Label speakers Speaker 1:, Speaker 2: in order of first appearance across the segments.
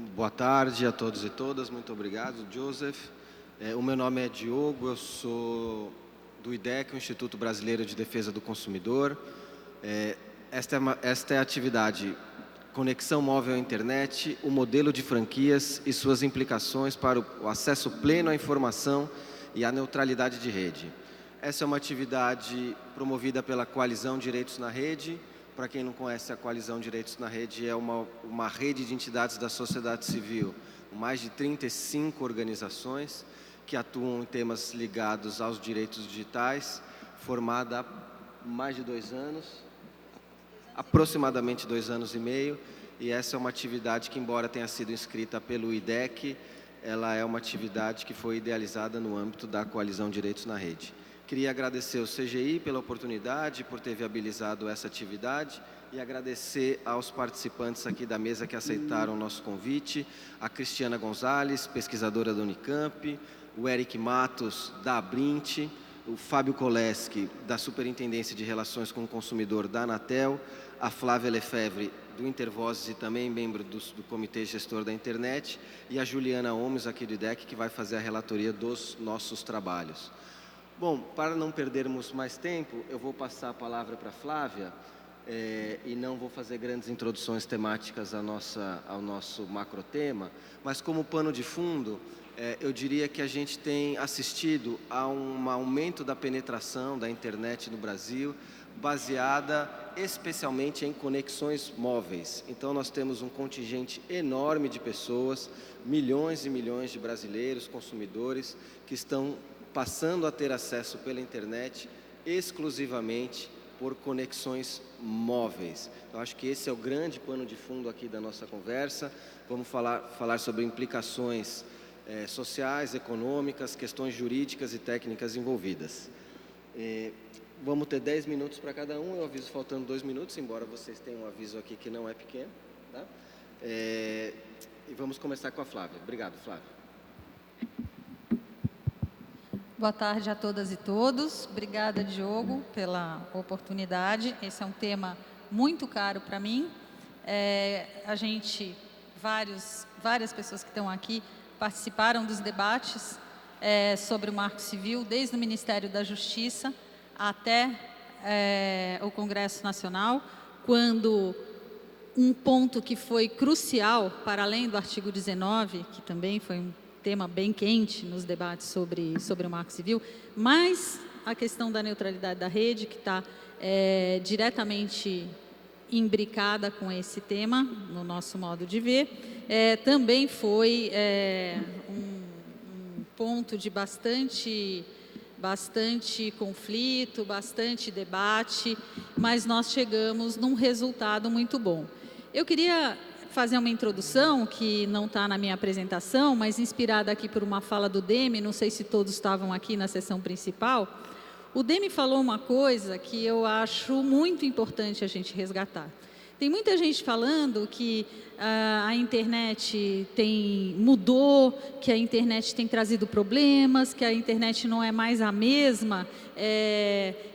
Speaker 1: Boa tarde a todos e todas, muito obrigado, Joseph. O meu nome é Diogo, eu sou do IDEC, o Instituto Brasileiro de Defesa do Consumidor. Esta é a atividade Conexão Móvel à Internet, o modelo de franquias e suas implicações para o acesso pleno à informação e à neutralidade de rede. Essa é uma atividade promovida pela Coalizão Direitos na Rede. Para quem não conhece, a Coalizão Direitos na Rede é uma rede de entidades da sociedade civil, com mais de 35 organizações que atuam em temas ligados aos direitos digitais, formada há mais de 2 anos, aproximadamente 2 anos e meio, e essa é uma atividade que, embora tenha sido inscrita pelo IDEC, ela é uma atividade que foi idealizada no âmbito da Coalizão Direitos na Rede. Queria agradecer ao CGI pela oportunidade, por ter viabilizado essa atividade, e agradecer aos participantes aqui da mesa que aceitaram o nosso convite, a Cristiana Gonzalez, pesquisadora da Unicamp, o Eric Matos, da Abrint, o Fábio Koleski, da Superintendência de Relações com o Consumidor da Anatel, a Flávia Lefebvre, do Intervozes e também membro do Comitê Gestor da Internet, e a Juliana Omes, aqui do IDEC, que vai fazer a relatoria dos nossos trabalhos. Bom, para não perdermos mais tempo, eu vou passar a palavra para a Flávia e não vou fazer grandes introduções temáticas ao nosso macrotema, mas como pano de fundo, eu diria que a gente tem assistido a um aumento da penetração da internet no Brasil, baseada especialmente em conexões móveis. Então, nós temos um contingente enorme de pessoas, milhões e milhões de brasileiros, consumidores, que estão passando a ter acesso pela internet exclusivamente por conexões móveis. Eu acho que esse é o grande pano de fundo aqui da nossa conversa. Vamos falar sobre implicações sociais, econômicas, questões jurídicas e técnicas envolvidas. Vamos ter 10 minutos para cada um, eu aviso faltando 2 minutos, embora vocês tenham um aviso aqui que não é pequeno. Tá? E vamos começar com a Flávia. Obrigado, Flávia.
Speaker 2: Boa tarde a todas e todos. Obrigada, Diogo, pela oportunidade. Esse é um tema muito caro para mim. Várias pessoas que estão aqui participaram dos debates sobre o Marco Civil, desde o Ministério da Justiça até o Congresso Nacional, quando um ponto que foi crucial, para além do artigo 19, que também foi um tema bem quente nos debates sobre o Marco Civil, mas a questão da neutralidade da rede, que está diretamente imbricada com esse tema, no nosso modo de ver, também foi um ponto de bastante conflito, bastante debate, mas nós chegamos num resultado muito bom. Eu queria fazer uma introdução que não está na minha apresentação, mas inspirada aqui por uma fala do Demi, não sei se todos estavam aqui na sessão principal. O Demi falou uma coisa que eu acho muito importante a gente resgatar. Tem muita gente falando que a internet mudou, que a internet tem trazido problemas, que a internet não é mais a mesma,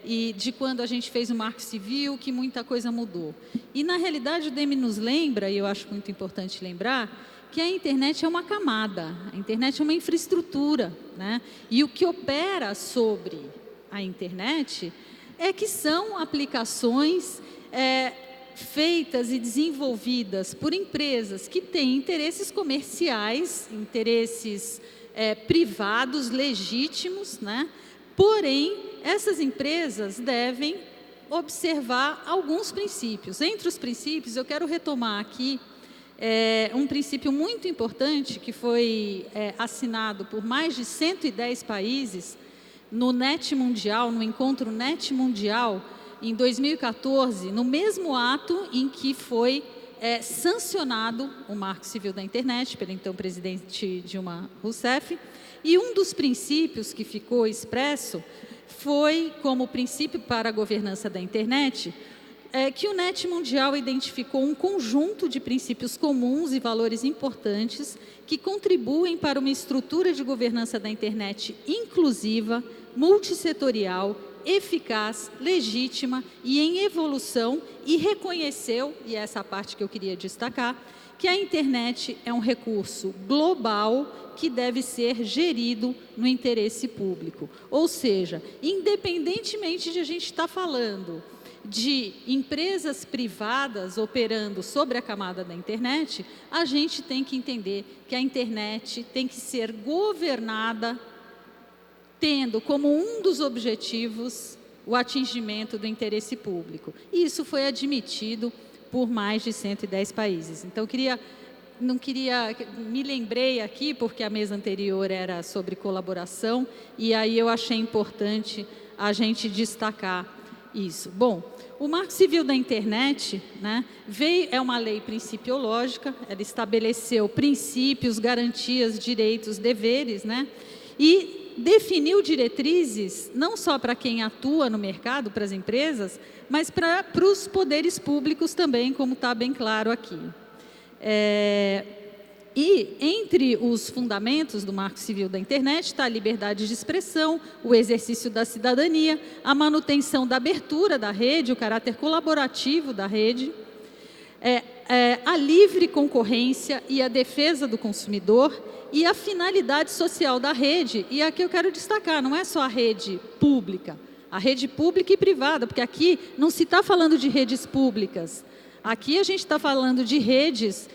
Speaker 2: e de quando a gente fez o Marco Civil, que muita coisa mudou. E, na realidade, o Demi nos lembra, e eu acho muito importante lembrar, que a internet é uma camada, a internet é uma infraestrutura, né? E o que opera sobre a internet é que são aplicações feitas e desenvolvidas por empresas que têm interesses comerciais, interesses privados, legítimos, né? Porém, essas empresas devem observar alguns princípios. Entre os princípios, eu quero retomar aqui um princípio muito importante que foi assinado por mais de 110 países no NET Mundial, no encontro NET Mundial, em 2014, no mesmo ato em que foi sancionado o Marco Civil da Internet pelo então presidente Dilma Rousseff, e um dos princípios que ficou expresso foi, como princípio para a governança da internet, que o NET Mundial identificou um conjunto de princípios comuns e valores importantes que contribuem para uma estrutura de governança da internet inclusiva, multissetorial, eficaz, legítima e em evolução, e reconheceu, e essa é a parte que eu queria destacar, que a internet é um recurso global que deve ser gerido no interesse público. Ou seja, independentemente de a gente estar falando de empresas privadas operando sobre a camada da internet, a gente tem que entender que a internet tem que ser governada tendo como um dos objetivos o atingimento do interesse público. E isso foi admitido por mais de 110 países. Então, me lembrei aqui, porque a mesa anterior era sobre colaboração, e aí eu achei importante a gente destacar isso. Bom, o Marco Civil da Internet, né, é uma lei principiológica, ela estabeleceu princípios, garantias, direitos, deveres, né, e definiu diretrizes não só para quem atua no mercado, para as empresas, mas para os poderes públicos também, como está bem claro aqui. E entre os fundamentos do Marco Civil da Internet está a liberdade de expressão, o exercício da cidadania, a manutenção da abertura da rede, o caráter colaborativo da rede, a livre concorrência e a defesa do consumidor e a finalidade social da rede. E aqui eu quero destacar, não é só a rede pública e privada, porque aqui não se está falando de redes públicas. Aqui a gente está falando de redes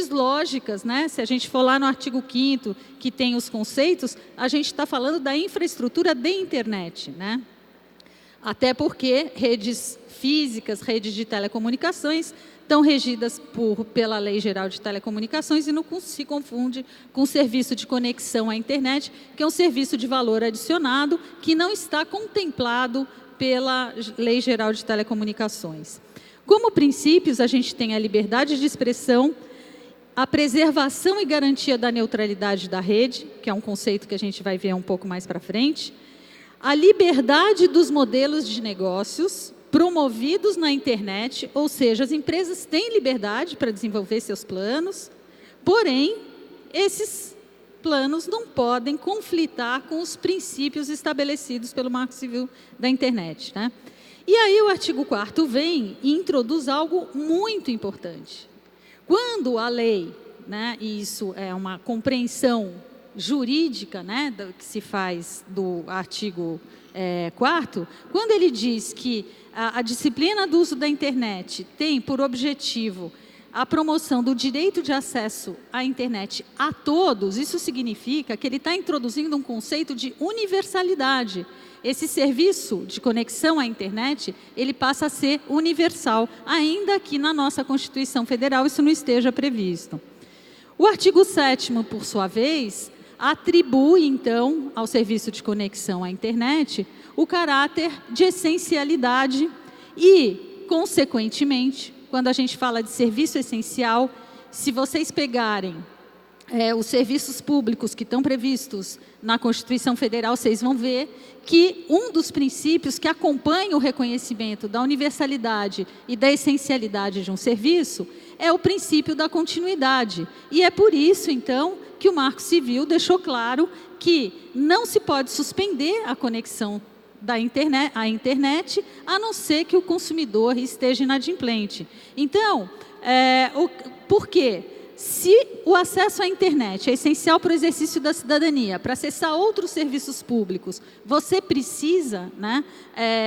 Speaker 2: lógicas, né? Se a gente for lá no artigo 5º, que tem os conceitos, a gente está falando da infraestrutura de internet, né? Até porque redes físicas, redes de telecomunicações, estão regidas pela Lei Geral de Telecomunicações e não se confunde com o serviço de conexão à internet, que é um serviço de valor adicionado, que não está contemplado pela Lei Geral de Telecomunicações. Como princípios, a gente tem a liberdade de expressão, a preservação e garantia da neutralidade da rede, que é um conceito que a gente vai ver um pouco mais para frente, a liberdade dos modelos de negócios promovidos na internet, ou seja, as empresas têm liberdade para desenvolver seus planos, porém, esses planos não podem conflitar com os princípios estabelecidos pelo Marco Civil da Internet, né? E aí o artigo 4º vem e introduz algo muito importante. Quando a lei, né, e isso é uma compreensão jurídica, né, que se faz do artigo 4º, quando ele diz que a disciplina do uso da internet tem por objetivo a promoção do direito de acesso à internet a todos, isso significa que ele está introduzindo um conceito de universalidade. Esse serviço de conexão à internet, ele passa a ser universal, ainda que na nossa Constituição Federal isso não esteja previsto. O artigo 7º, por sua vez, atribui, então, ao serviço de conexão à internet o caráter de essencialidade e, consequentemente, quando a gente fala de serviço essencial, se vocês pegarem os serviços públicos que estão previstos na Constituição Federal, vocês vão ver que um dos princípios que acompanha o reconhecimento da universalidade e da essencialidade de um serviço é o princípio da continuidade. E é por isso, então, que o Marco Civil deixou claro que não se pode suspender a conexão à internet, a não ser que o consumidor esteja inadimplente. Então, por quê? Se o acesso à internet é essencial para o exercício da cidadania, para acessar outros serviços públicos, você precisa, né,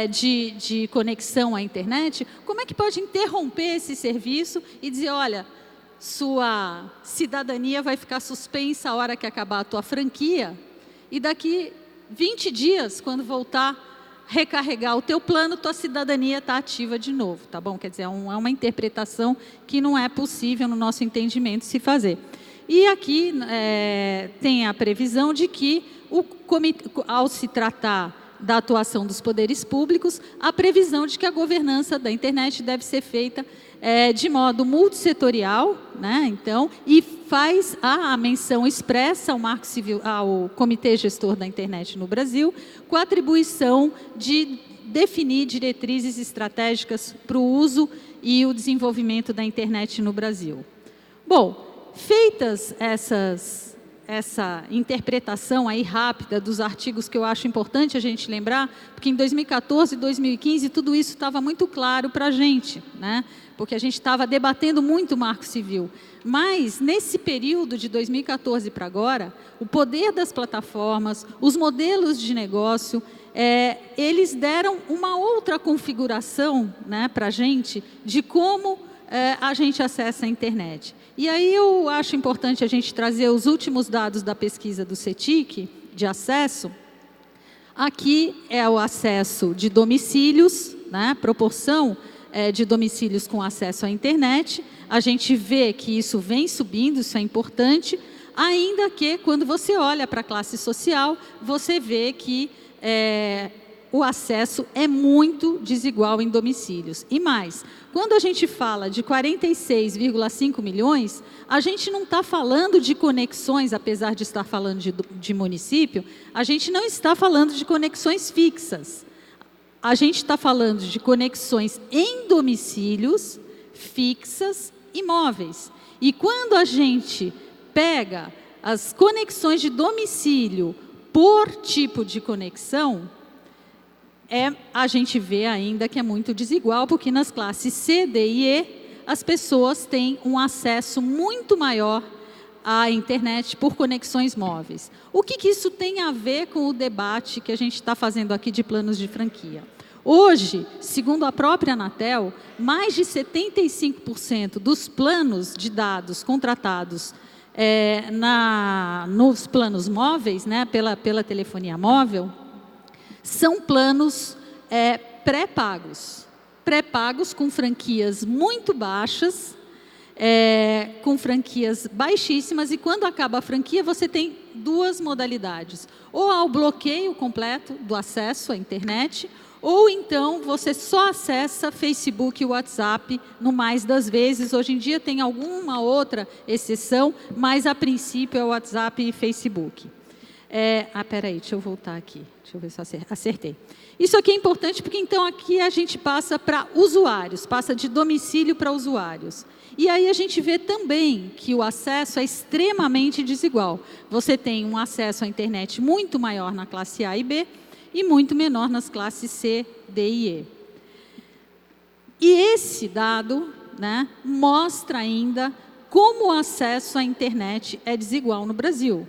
Speaker 2: de conexão à internet, como é que pode interromper esse serviço e dizer, olha, sua cidadania vai ficar suspensa a hora que acabar a tua franquia e daqui 20 dias, quando voltar recarregar o teu plano, tua cidadania está ativa de novo, tá bom? Quer dizer, é uma interpretação que não é possível no nosso entendimento se fazer. E aqui tem a previsão de que, ao se tratar da atuação dos poderes públicos, a previsão de que a governança da internet deve ser feita de modo multissetorial, né? Então, e faz a menção expressa ao Marco Civil, ao Comitê Gestor da Internet no Brasil, com a atribuição de definir diretrizes estratégicas para o uso e o desenvolvimento da internet no Brasil. Bom, feitas essa interpretação aí rápida dos artigos, que eu acho importante a gente lembrar, porque em 2014 e 2015 tudo isso estava muito claro para a gente, né? porque a gente estava debatendo muito o Marco Civil. Mas, nesse período de 2014 para agora, o poder das plataformas, os modelos de negócio, eles deram uma outra configuração, né, para a gente de como a gente acessa a internet. E aí eu acho importante a gente trazer os últimos dados da pesquisa do CETIC, de acesso. Aqui é o acesso de domicílios, né, proporção de domicílios com acesso à internet. A gente vê que isso vem subindo, isso é importante, ainda que quando você olha para a classe social, você vê que o acesso é muito desigual em domicílios. E mais, quando a gente fala de 46,5 milhões, a gente não está falando de conexões, apesar de estar falando de município, a gente não está falando de conexões fixas. A gente está falando de conexões em domicílios, fixas e móveis. E quando a gente pega as conexões de domicílio por tipo de conexão, a gente vê ainda que é muito desigual, porque nas classes C, D e E, as pessoas têm um acesso muito maior à internet por conexões móveis. O que isso tem a ver com o debate que a gente está fazendo aqui de planos de franquia? Hoje, segundo a própria Anatel, mais de 75% dos planos de dados contratados nos planos móveis, né, pela telefonia móvel, são planos pré-pagos. Pré-pagos com franquias muito baixas, com franquias baixíssimas, e quando acaba a franquia, você tem duas modalidades. Ou há o bloqueio completo do acesso à internet, ou então você só acessa Facebook e WhatsApp no mais das vezes. Hoje em dia tem alguma outra exceção, mas a princípio é o WhatsApp e Facebook. Peraí, deixa eu voltar aqui. Deixa eu ver se eu acertei. Isso aqui é importante porque então aqui a gente passa para usuários, passa de domicílio para usuários. E aí a gente vê também que o acesso é extremamente desigual. Você tem um acesso à internet muito maior na classe A e B e muito menor nas classes C, D e E. E esse dado, né, mostra ainda como o acesso à internet é desigual no Brasil.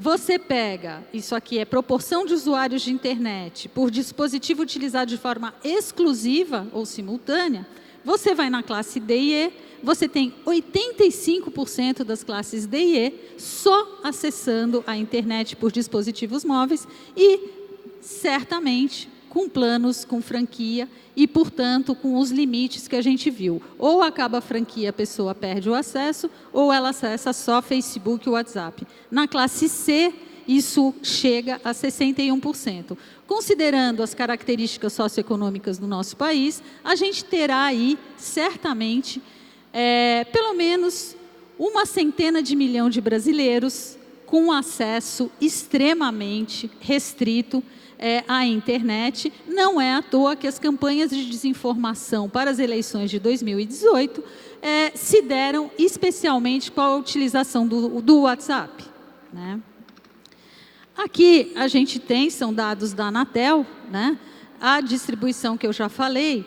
Speaker 2: Você pega, isso aqui é proporção de usuários de internet por dispositivo utilizado de forma exclusiva ou simultânea, você vai na classe D e E, você tem 85% das classes D e E só acessando a internet por dispositivos móveis e, certamente, com planos, com franquia e, portanto, com os limites que a gente viu. Ou acaba a franquia, a pessoa perde o acesso, ou ela acessa só Facebook e WhatsApp. Na classe C, isso chega a 61%. Considerando as características socioeconômicas do nosso país, a gente terá aí, certamente, pelo menos 100 milhões de brasileiros com acesso extremamente restrito à internet. Não é à toa que as campanhas de desinformação para as eleições de 2018 se deram especialmente com a utilização do WhatsApp, né? Aqui a gente tem, são dados da Anatel, né? A distribuição que eu já falei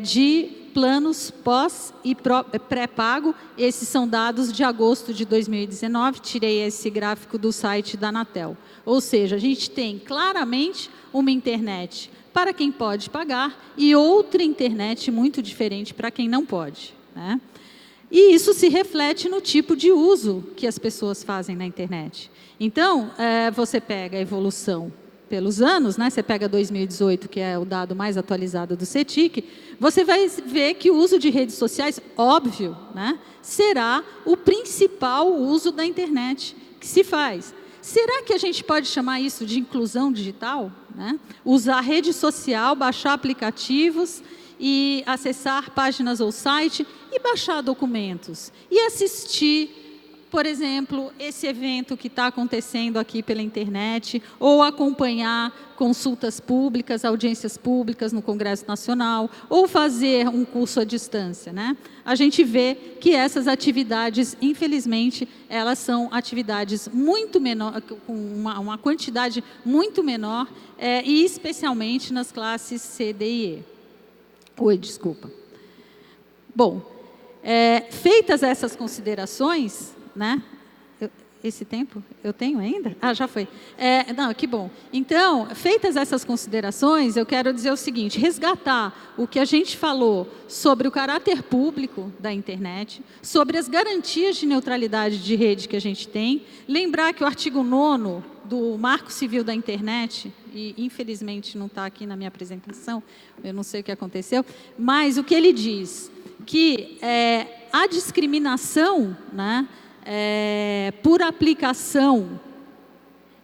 Speaker 2: de planos pós e pré-pago. Esses são dados de agosto de 2019, tirei esse gráfico do site da Anatel. Ou seja, a gente tem claramente uma internet para quem pode pagar e outra internet muito diferente para quem não pode, né? E isso se reflete no tipo de uso que as pessoas fazem na internet. Então, você pega a evolução pelos anos, né? Você pega 2018, que é o dado mais atualizado do CETIC, você vai ver que o uso de redes sociais, óbvio, né, será o principal uso da internet que se faz. Será que a gente pode chamar isso de inclusão digital, né? Usar rede social, baixar aplicativos e acessar páginas ou site e baixar documentos e assistir, por exemplo, esse evento que está acontecendo aqui pela internet, ou acompanhar consultas públicas, audiências públicas no Congresso Nacional, ou fazer um curso à distância, né? A gente vê que essas atividades, infelizmente, elas são atividades muito menor, com uma quantidade muito menor, e especialmente nas classes C, D e E. Desculpa. Bom, feitas essas considerações, né? Esse tempo eu tenho ainda? Ah, já foi. Não, que bom. Então, feitas essas considerações, eu quero dizer o seguinte, resgatar o que a gente falou sobre o caráter público da internet, sobre as garantias de neutralidade de rede que a gente tem, lembrar que o artigo 9º do Marco Civil da Internet, e infelizmente não está aqui na minha apresentação, eu não sei o que aconteceu, mas o que ele diz, que a discriminação, né, por aplicação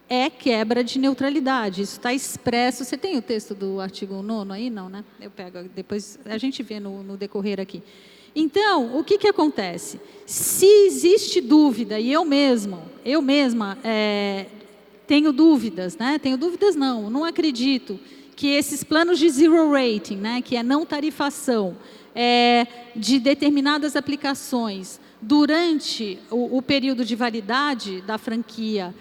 Speaker 2: é quebra de neutralidade. Isso está expresso. Você tem o texto do artigo 9º aí? Não, né? Eu pego, depois a gente vê no decorrer aqui. Então, o que acontece? Se existe dúvida, e eu mesma tenho dúvidas, né? Tenho dúvidas não acredito que esses planos de zero rating, né, que é não tarifação, de determinadas aplicações, durante o período de validade da franquia,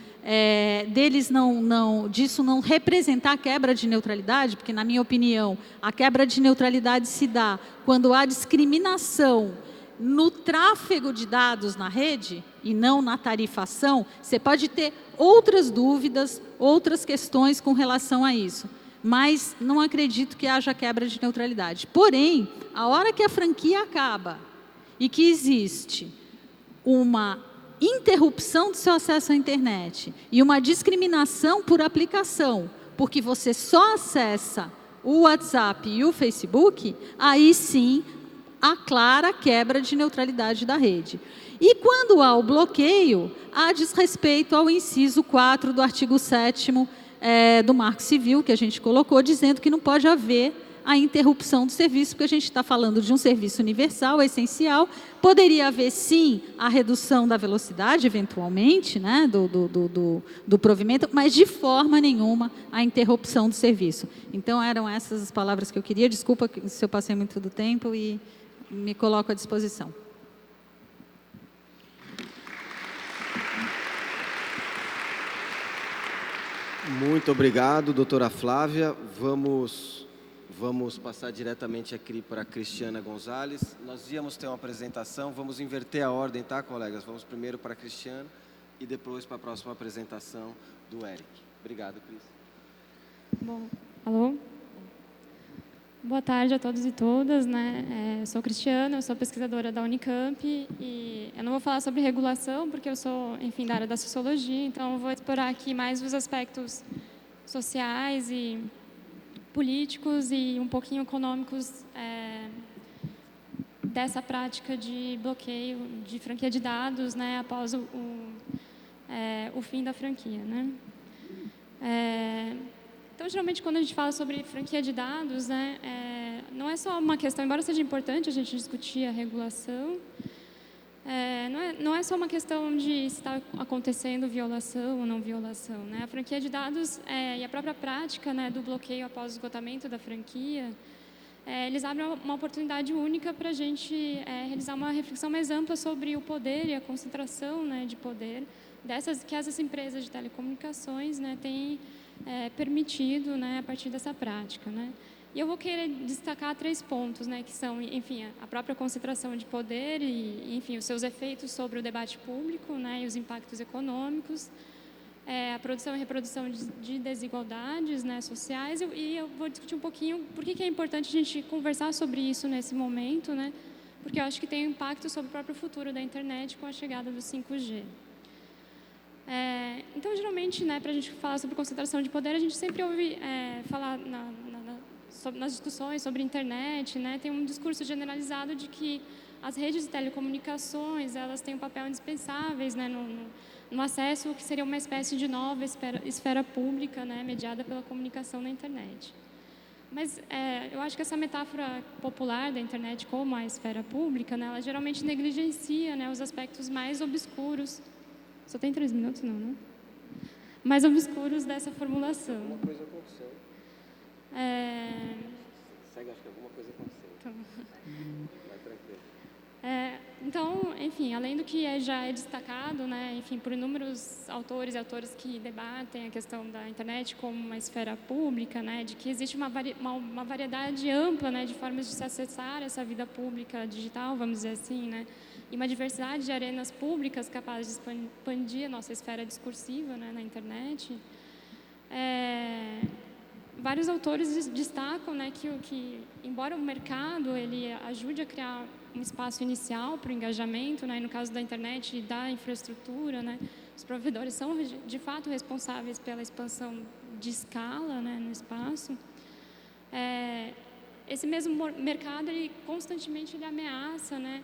Speaker 2: disso não representar quebra de neutralidade, porque, na minha opinião, a quebra de neutralidade se dá quando há discriminação no tráfego de dados na rede e não na tarifação. Você pode ter outras dúvidas, outras questões com relação a isso, mas não acredito que haja quebra de neutralidade. Porém, a hora que a franquia acaba e que existe uma interrupção do seu acesso à internet e uma discriminação por aplicação, porque você só acessa o WhatsApp e o Facebook, aí sim há clara quebra de neutralidade da rede. E quando há o bloqueio, há desrespeito ao inciso 4 do artigo 7º do Marco Civil, que a gente colocou, dizendo que não pode haver a interrupção do serviço, porque a gente está falando de um serviço universal, essencial. Poderia haver, sim, a redução da velocidade, eventualmente, né, do provimento, mas de forma nenhuma a interrupção do serviço. Então, eram essas as palavras que eu queria. Desculpa se eu passei muito do tempo e me coloco à disposição.
Speaker 1: Muito obrigado, doutora Flávia. Vamos passar diretamente aqui para a Cristiana Gonzalez. Nós íamos ter uma apresentação, vamos inverter a ordem, tá, colegas? Vamos primeiro para a Cristiana e depois para a próxima apresentação do Eric. Obrigado, Cris.
Speaker 3: Bom, alô? Boa tarde a todos e todas, né? Sou Cristiana, eu sou pesquisadora da Unicamp e eu não vou falar sobre regulação, porque eu sou, enfim, da área da sociologia, então eu vou explorar aqui mais os aspectos sociais e políticos e um pouquinho econômicos dessa prática de bloqueio de franquia de dados, né, após o fim da franquia, né? Então, geralmente, quando a gente fala sobre franquia de dados, né, não é só uma questão, embora seja importante a gente discutir a regulação, não é só uma questão de se está acontecendo violação ou não violação, né? A franquia de dados e a própria prática, né, do bloqueio após o esgotamento da franquia, eles abrem uma oportunidade única para a gente realizar uma reflexão mais ampla sobre o poder e a concentração, né, de poder que essas empresas de telecomunicações, né, têm permitido, né, a partir dessa prática, né? E eu vou querer destacar 3 pontos, né, que são, enfim, a própria concentração de poder e, enfim, os seus efeitos sobre o debate público, né, e os impactos econômicos, a produção e reprodução de desigualdades, né, sociais, e eu vou discutir um pouquinho por que é importante a gente conversar sobre isso nesse momento, né, porque eu acho que tem um impacto sobre o próprio futuro da internet com a chegada do 5G. Então, geralmente, né, para a gente falar sobre concentração de poder, a gente sempre ouve falar nas discussões sobre internet, né, tem um discurso generalizado de que as redes de telecomunicações, elas têm um papel indispensável, né, no acesso que seria uma espécie de nova esfera pública, né, mediada pela comunicação na internet. Mas eu acho que essa metáfora popular da internet como a esfera pública, né, ela geralmente negligencia, né, os aspectos mais obscuros. Só tem 3 minutos, não, né? Mais obscuros dessa formulação.
Speaker 1: Alguma coisa aconteceu. Segue, acho que alguma coisa aconteceu.
Speaker 3: Então.
Speaker 1: Vai tranquilo.
Speaker 3: Então, enfim, além do que já é destacado, né, enfim, por inúmeros autores e autoras que debatem a questão da internet como uma esfera pública, né, de que existe uma variedade ampla, né, de formas de se acessar essa vida pública digital, vamos dizer assim, né, e uma diversidade de arenas públicas capazes de expandir a nossa esfera discursiva, né, na internet. Vários autores destacam, né, que embora o mercado ele ajude a criar um espaço inicial para o engajamento, né, e no caso da internet e da infraestrutura, né, os provedores são de fato responsáveis pela expansão de escala, né, no espaço. Esse mesmo mercado ele constantemente ele ameaça, né,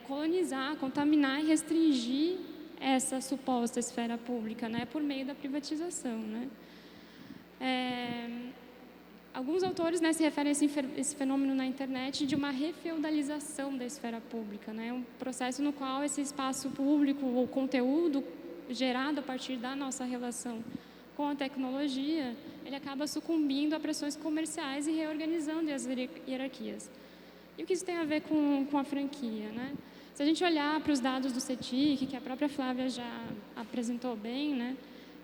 Speaker 3: colonizar, contaminar e restringir essa suposta esfera pública, né, por meio da privatização, né. Alguns autores, né, se referem a esse fenômeno na internet de uma refeudalização da esfera pública, né, um processo no qual esse espaço público ou conteúdo gerado a partir da nossa relação com a tecnologia, ele acaba sucumbindo a pressões comerciais e reorganizando as hierarquias. E o que isso tem a ver com a franquia, né? Se a gente olhar para os dados do CETIC, que a própria Flávia já apresentou bem, né,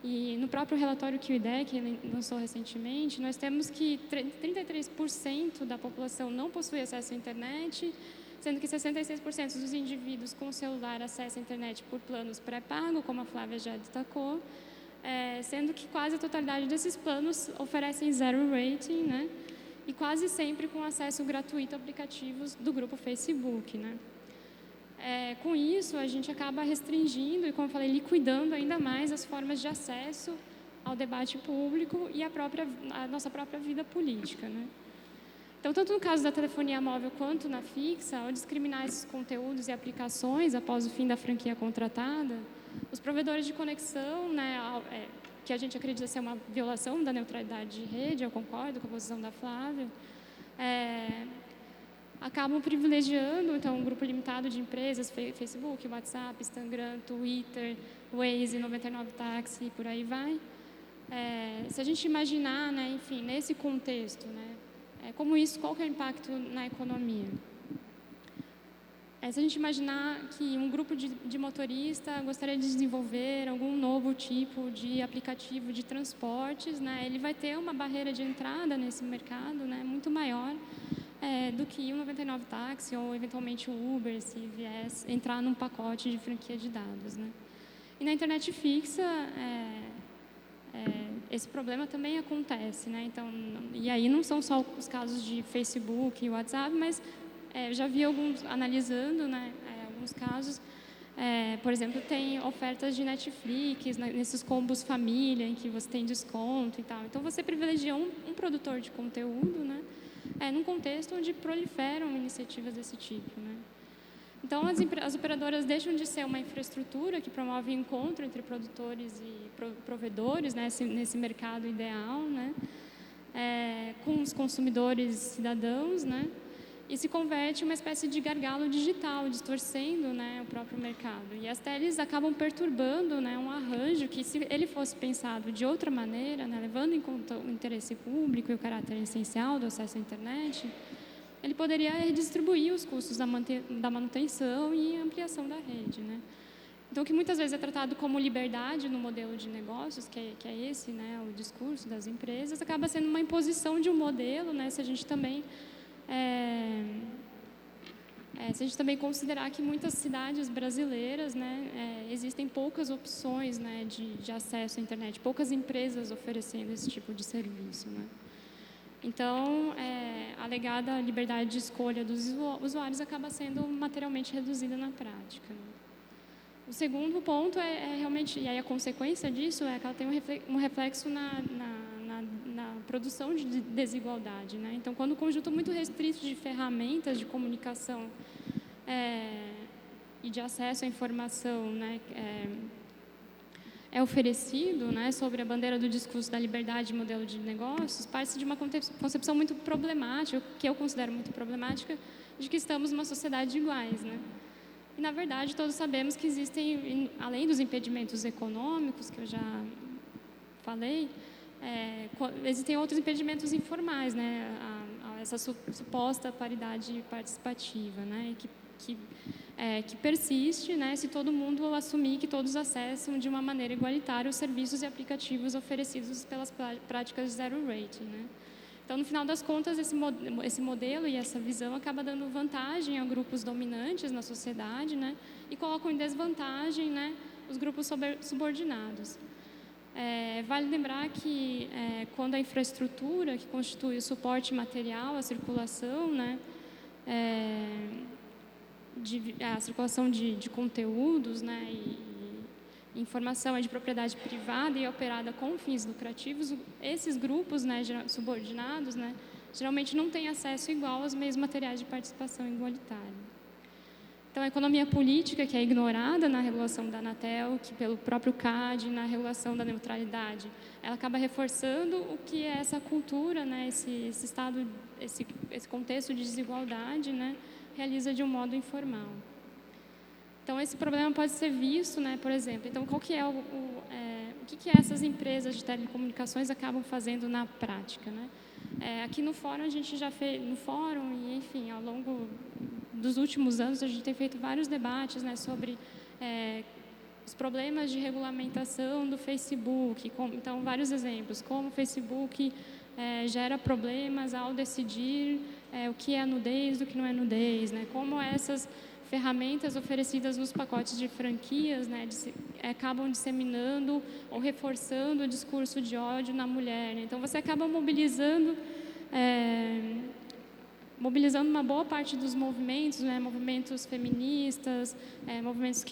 Speaker 3: e no próprio relatório que o IDEC lançou recentemente, nós temos que 33% da população não possui acesso à internet, sendo que 66% dos indivíduos com celular acessam a internet por planos pré-pago, como a Flávia já destacou, sendo que quase a totalidade desses planos oferecem zero rating, né? E quase sempre com acesso gratuito a aplicativos do grupo Facebook, né? Com isso, a gente acaba restringindo e, como eu falei, liquidando ainda mais as formas de acesso ao debate público e a nossa própria vida política, né? Então, tanto no caso da telefonia móvel quanto na fixa, ao discriminar esses conteúdos e aplicações após o fim da franquia contratada, os provedores de conexão, né, que a gente acredita ser uma violação da neutralidade de rede, eu concordo com a posição da Flávia, acabam privilegiando, então, um grupo limitado de empresas, Facebook, WhatsApp, Instagram, Twitter, Waze, 99 Táxi, e por aí vai. Se a gente imaginar, né, enfim, nesse contexto, né, qual que é o impacto na economia? Se a gente imaginar que um grupo de motorista gostaria de desenvolver algum novo tipo de aplicativo de transportes, né, ele vai ter uma barreira de entrada nesse mercado, né, muito maior do que o 99 Táxi ou, eventualmente, o Uber, se viesse entrar num pacote de franquia de dados, né. E na internet fixa, esse problema também acontece, né. Então, e aí não são só os casos de Facebook e WhatsApp, mas já vi analisando, né, alguns casos, por exemplo, tem ofertas de Netflix, nesses combos família, em que você tem desconto e tal. Então, você privilegia um produtor de conteúdo, né, num contexto onde proliferam iniciativas desse tipo, né. Então, as operadoras deixam de ser uma infraestrutura que promove encontro entre produtores e provedores, né, nesse mercado ideal, né, com os consumidores cidadãos, né, e se converte em uma espécie de gargalo digital, distorcendo, né, o próprio mercado. E as teles acabam perturbando, né, um arranjo que, se ele fosse pensado de outra maneira, né, levando em conta o interesse público e o caráter essencial do acesso à internet, ele poderia redistribuir os custos da manutenção e ampliação da rede, né? Então, o que muitas vezes é tratado como liberdade no modelo de negócios, que é esse, né, o discurso das empresas, acaba sendo uma imposição de um modelo, né, se a gente também considerar que muitas cidades brasileiras, né, existem poucas opções, né, de acesso à internet, poucas empresas oferecendo esse tipo de serviço, né. Então, a alegada liberdade de escolha dos usuários acaba sendo materialmente reduzida na prática, né. O segundo ponto realmente, e aí a consequência disso é que ela tem um reflexo na produção de desigualdade, né? Então, quando o conjunto muito restrito de ferramentas de comunicação e de acesso à informação, né, é oferecido, né, sobre a bandeira do discurso da liberdade e modelo de negócios, parte de uma concepção muito problemática, que eu considero muito problemática, de que estamos numa sociedade de iguais, né? E, na verdade, todos sabemos que existem, além dos impedimentos econômicos, que eu já falei, existem outros impedimentos informais, né, a essa suposta paridade participativa, né, que que persiste, né, se todo mundo assumir que todos acessam de uma maneira igualitária os serviços e aplicativos oferecidos pelas práticas zero rating, né? Então, no final das contas, esse modelo e essa visão acaba dando vantagem a grupos dominantes na sociedade, né, e colocam em desvantagem, né, os grupos subordinados. Vale lembrar que quando a infraestrutura que constitui o suporte material à circulação, né, a circulação de conteúdos, né, e informação é de propriedade privada e operada com fins lucrativos, esses grupos, né, subordinados, né, geralmente não têm acesso igual aos meios materiais de participação igualitária. Então, a economia política, que é ignorada na regulação da Anatel, que pelo próprio CAD, na regulação da neutralidade, ela acaba reforçando o que é essa cultura, né, esse estado, esse contexto de desigualdade, né, realiza de um modo informal. Então, esse problema pode ser visto, né, por exemplo, então, qual que é o que essas empresas de telecomunicações acabam fazendo na prática, né? Aqui no fórum, a gente já fez, no fórum e, enfim, ao longo dos últimos anos, a gente tem feito vários debates, né, sobre os problemas de regulamentação do Facebook. Então, vários exemplos, como o Facebook gera problemas ao decidir o que é nudez do que não é nudez, né? Como essas ferramentas oferecidas nos pacotes de franquias, né, acabam disseminando ou reforçando o discurso de ódio na mulher, né? Então, você acaba mobilizando uma boa parte dos movimentos, né, movimentos feministas, movimentos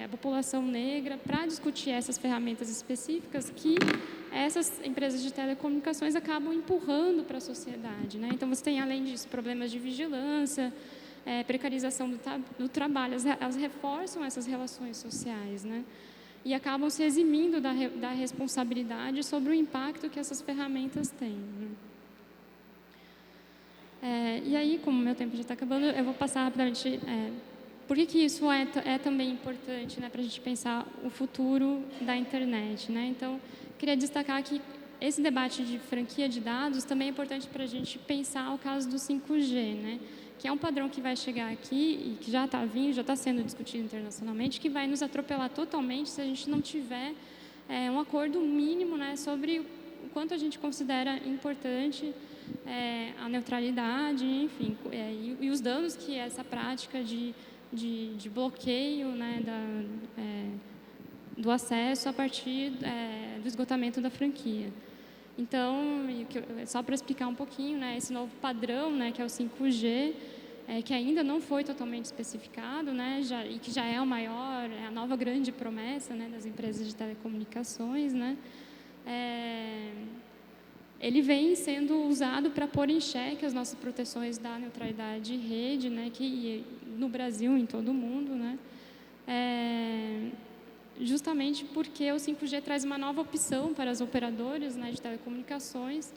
Speaker 3: a população negra, para discutir essas ferramentas específicas que essas empresas de telecomunicações acabam empurrando para a sociedade, né? Então, você tem, além disso, problemas de vigilância, precarização do trabalho, elas reforçam essas relações sociais, né? E acabam se eximindo da responsabilidade sobre o impacto que essas ferramentas têm, né? E aí, como meu tempo já está acabando, eu vou passar rapidamente por que isso é também importante, né, para a gente pensar o futuro da internet, né? Então, queria destacar que esse debate de franquia de dados também é importante para a gente pensar o caso do 5G, né? Que é um padrão que vai chegar aqui e que já está vindo, já está sendo discutido internacionalmente, que vai nos atropelar totalmente se a gente não tiver um acordo mínimo, né, sobre o quanto a gente considera importante a neutralidade, enfim, e os danos que essa prática de bloqueio, né, do acesso a partir do esgotamento da franquia. Então, só para explicar um pouquinho, né, esse novo padrão, né, que é o 5G, que ainda não foi totalmente especificado, né, e que já é a nova grande promessa, né, das empresas de telecomunicações, né, ele vem sendo usado para pôr em xeque as nossas proteções da neutralidade de rede, né, que no Brasil, em todo o mundo, né, justamente porque o 5G traz uma nova opção para as operadoras, né, de telecomunicações,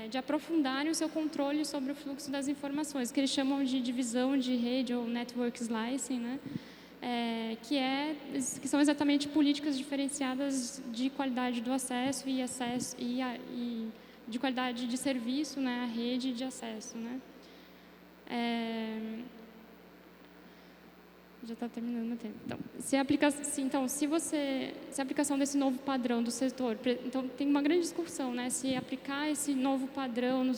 Speaker 3: de aprofundarem o seu controle sobre o fluxo das informações, que eles chamam de divisão de rede ou network slicing, né, que são exatamente políticas diferenciadas de qualidade do acesso e de qualidade de serviço, né, à rede de acesso, né. Já está terminando o meu tempo. Então, se a aplicação desse novo padrão do setor, então tem uma grande discussão, né, se aplicar esse novo padrão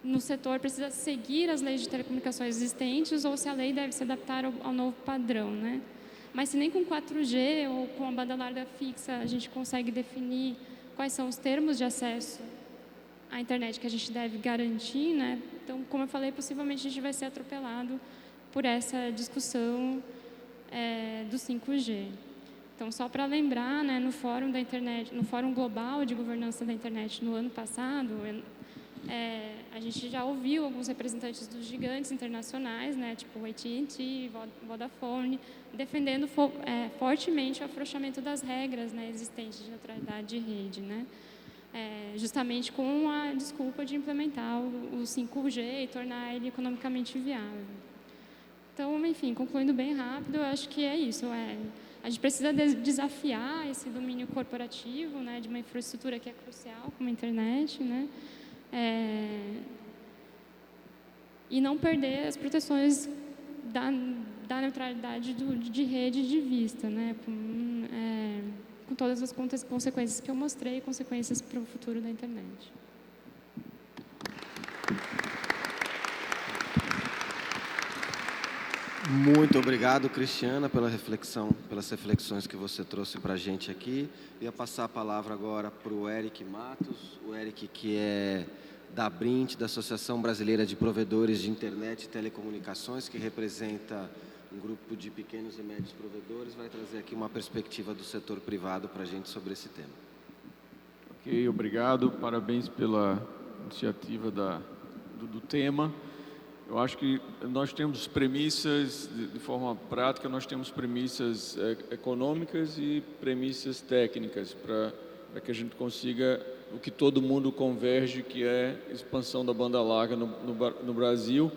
Speaker 3: no setor precisa seguir as leis de telecomunicações existentes ou se a lei deve se adaptar ao novo padrão, né? Mas se nem com 4G ou com a banda larga fixa a gente consegue definir quais são os termos de acesso à internet que a gente deve garantir, né? Então, como eu falei, possivelmente a gente vai ser atropelado por essa discussão do 5G. Então, só para lembrar, né, no Fórum da Internet, no Fórum Global de Governança da Internet no ano passado, a gente já ouviu alguns representantes dos gigantes internacionais, né, tipo AT&T, Vodafone, defendendo fortemente o afrouxamento das regras, né, existentes de neutralidade de rede, né, justamente com a desculpa de implementar o 5G e tornar ele economicamente viável. Então, enfim, concluindo bem rápido, eu acho que é isso. A gente precisa desafiar esse domínio corporativo, né, de uma infraestrutura que é crucial, como a internet, né, e não perder as proteções da neutralidade de rede de vista, né? Com todas as consequências que eu mostrei, consequências para o futuro da internet.
Speaker 1: Muito obrigado, Cristiana, pelas reflexões que você trouxe para a gente aqui. Eu ia passar a palavra agora para o Eric Matos, o Eric que é da Brint, da Associação Brasileira de Provedores de Internet e Telecomunicações, que representa um grupo de pequenos e médios provedores, vai trazer aqui uma perspectiva do setor privado para a gente sobre esse tema.
Speaker 4: Ok, obrigado, parabéns pela iniciativa do tema. Eu acho que nós temos premissas, de forma prática, nós temos premissas econômicas e premissas técnicas para que a gente consiga o que todo mundo converge, que é a expansão da banda larga no Brasil.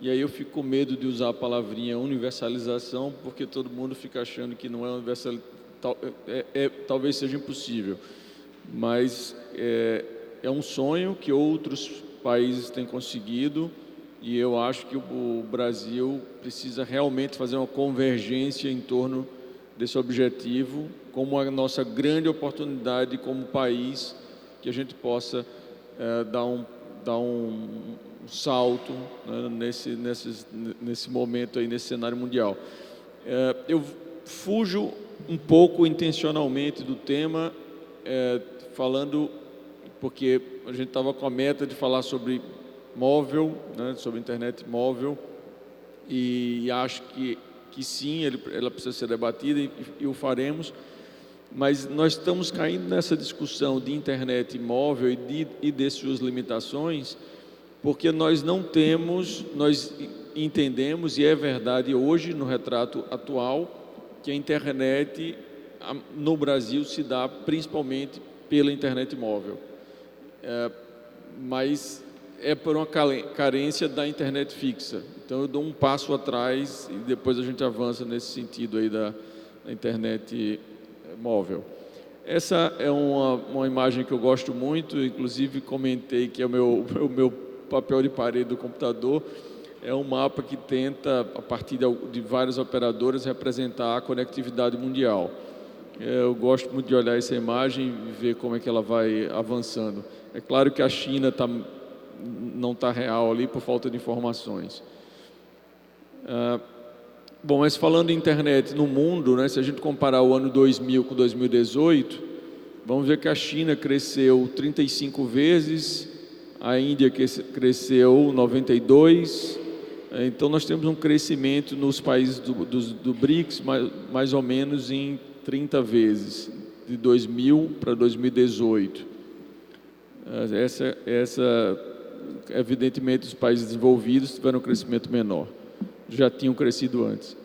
Speaker 4: E aí eu fico com medo de usar a palavrinha universalização, porque todo mundo fica achando que não é universal, talvez seja impossível. Mas é um sonho que outros países têm conseguido, e eu acho que o Brasil precisa realmente fazer uma convergência em torno desse objetivo, como a nossa grande oportunidade como país, que a gente possa dar um salto, né, nesse momento aí, nesse cenário mundial. Eu fujo um pouco intencionalmente do tema, falando, porque a gente estava com a meta de falar sobre móvel, né, sobre internet móvel, e acho que sim, ela precisa ser debatida e o faremos, mas nós estamos caindo nessa discussão de internet móvel e de suas limitações, porque nós entendemos, e é verdade hoje, no retrato atual, que a internet no Brasil se dá principalmente pela internet móvel. Mas é por uma carência da internet fixa. Então eu dou um passo atrás e depois a gente avança nesse sentido aí da internet móvel. Essa é uma imagem que eu gosto muito, inclusive comentei que é o meu papel de parede do computador. É um mapa que tenta, a partir de várias operadoras, representar a conectividade mundial. Eu gosto muito de olhar essa imagem e ver como é que ela vai avançando. É claro que a China não está real ali por falta de informações. Bom, mas falando em internet no mundo, né, se a gente comparar o ano 2000 com 2018, vamos ver que a China cresceu 35 vezes, a Índia cresceu 92, então nós temos um crescimento nos países do BRICS mais ou menos em 30 vezes, de 2000 para 2018. Evidentemente, os países desenvolvidos tiveram um crescimento menor, já tinham crescido antes.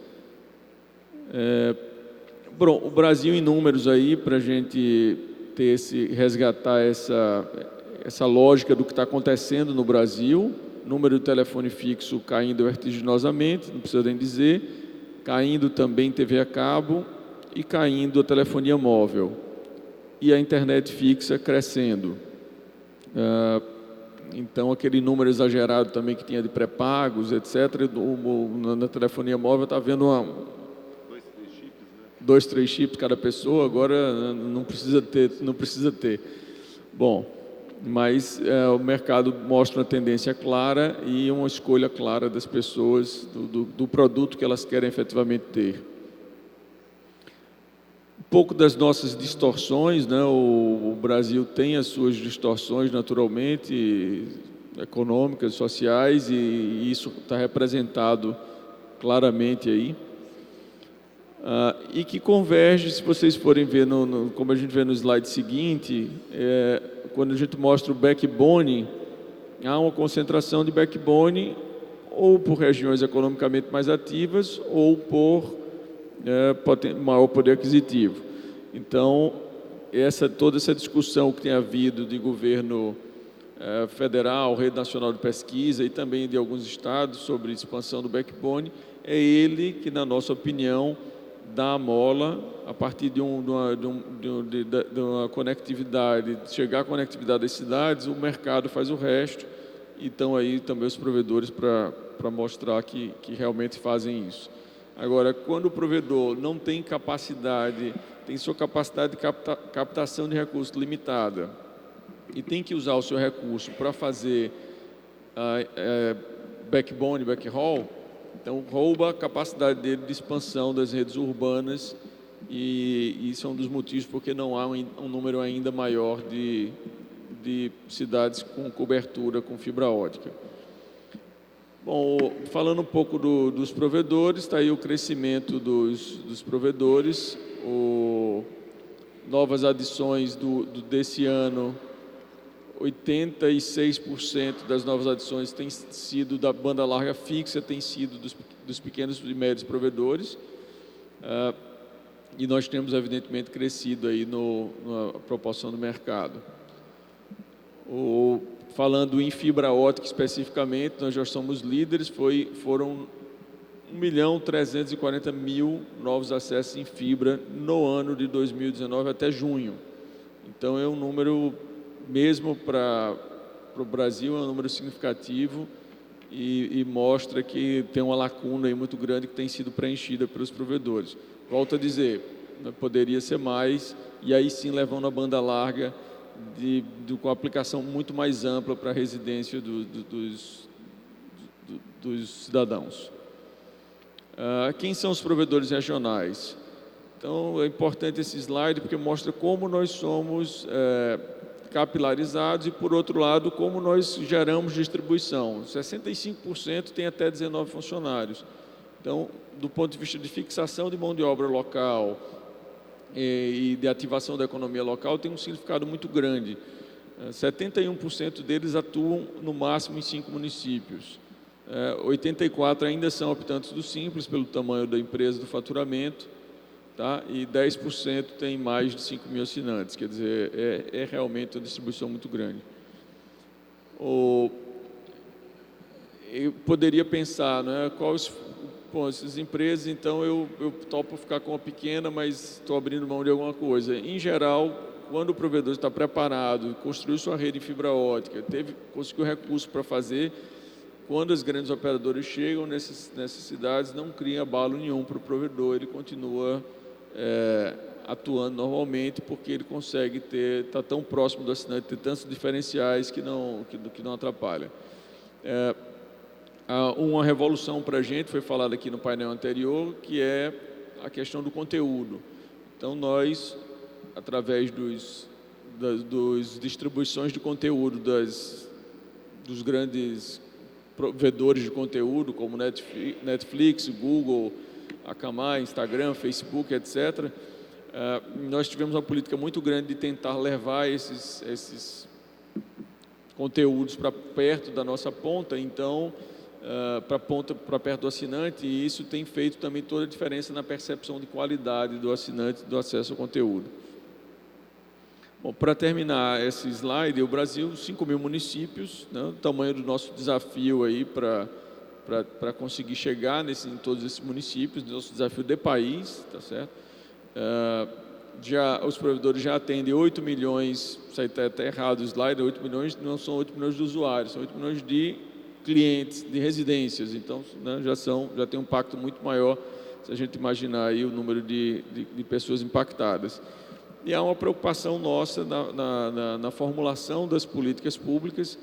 Speaker 4: Bom, o Brasil em números aí, para a gente resgatar essa lógica do que está acontecendo no Brasil, número de telefone fixo caindo vertiginosamente, não precisa nem dizer, caindo também TV a cabo e caindo a telefonia móvel, e a internet fixa crescendo. Então, aquele número exagerado também que tinha de pré-pagos, etc., na telefonia móvel está havendo 2, 3 chips cada pessoa, agora não precisa ter. Bom, mas o mercado mostra uma tendência clara e uma escolha clara das pessoas, do produto que elas querem efetivamente ter. Um pouco das nossas distorções, né? O Brasil tem as suas distorções naturalmente, econômicas, sociais, e isso está representado claramente aí. E que converge, se vocês forem ver, como a gente vê no slide seguinte, quando a gente mostra o backbone, há uma concentração de backbone ou por regiões economicamente mais ativas ou por maior poder aquisitivo. Então, toda essa discussão que tem havido de governo federal, Rede Nacional de Pesquisa e também de alguns estados sobre expansão do backbone, é ele que, na nossa opinião, dá a mola a partir de uma conectividade, chegar à conectividade das cidades, o mercado faz o resto e estão aí também os provedores para mostrar que realmente fazem isso. Agora, quando o provedor não tem capacidade, tem sua capacidade de captação de recursos limitada e tem que usar o seu recurso para fazer backbone, backhaul, então rouba a capacidade dele de expansão das redes urbanas e isso é um dos motivos porque não há um número ainda maior de cidades com cobertura com fibra ótica. Bom, falando um pouco dos provedores, está aí o crescimento dos provedores, novas adições desse ano, 86% das novas adições tem sido da banda larga fixa, tem sido dos pequenos e médios provedores, e nós temos evidentemente crescido aí na proporção do mercado. Falando em fibra ótica especificamente, nós já somos líderes, foram 1.340.000 novos acessos em fibra no ano de 2019 até junho. Então é um número, mesmo para o Brasil, é um número significativo e mostra que tem uma lacuna aí muito grande que tem sido preenchida pelos provedores. Volto a dizer, poderia ser mais, e aí sim levando a banda larga com aplicação muito mais ampla para a residência dos cidadãos. Quem são os provedores regionais? Então, é importante esse slide porque mostra como nós somos capilarizados e, por outro lado, como nós geramos distribuição. 65% tem até 19 funcionários. Então, do ponto de vista de fixação de mão de obra local e de ativação da economia local, tem um significado muito grande. 71% deles atuam no máximo em 5 municípios. 84 ainda são optantes do Simples, pelo tamanho da empresa, do faturamento, tá? E 10% tem mais de 5.000 assinantes, quer dizer, é realmente uma distribuição muito grande. Eu poderia pensar, né, essas empresas, então eu topo ficar com uma pequena, mas estou abrindo mão de alguma coisa. Em geral, quando o provedor está preparado, construiu sua rede em fibra ótica, conseguiu recurso para fazer, quando as grandes operadoras chegam nessas cidades, não cria abalo nenhum para o provedor, ele continua atuando normalmente, porque ele consegue estar tão próximo do assinante, ter tantos diferenciais que não atrapalha. Uma revolução para a gente, foi falado aqui no painel anterior, que é a questão do conteúdo. Então, nós, através das distribuições de conteúdo dos grandes provedores de conteúdo, como Netflix, Google, Akamai, Instagram, Facebook, etc., nós tivemos uma política muito grande de tentar levar esses conteúdos para perto da nossa ponta, então, para perto do assinante, e isso tem feito também toda a diferença na percepção de qualidade do assinante, do acesso ao conteúdo. Bom, para terminar esse slide, o Brasil, 5.000 municípios, né, o tamanho do nosso desafio aí para conseguir chegar em todos esses municípios, nosso desafio de país, tá certo? Os provedores já atendem 8 milhões, isso aí está até errado o slide, 8 milhões não são 8 milhões de usuários, são 8 milhões de clientes, de residências, então, né, já tem um impacto muito maior se a gente imaginar aí o número de pessoas impactadas. E há uma preocupação nossa na formulação das políticas públicas,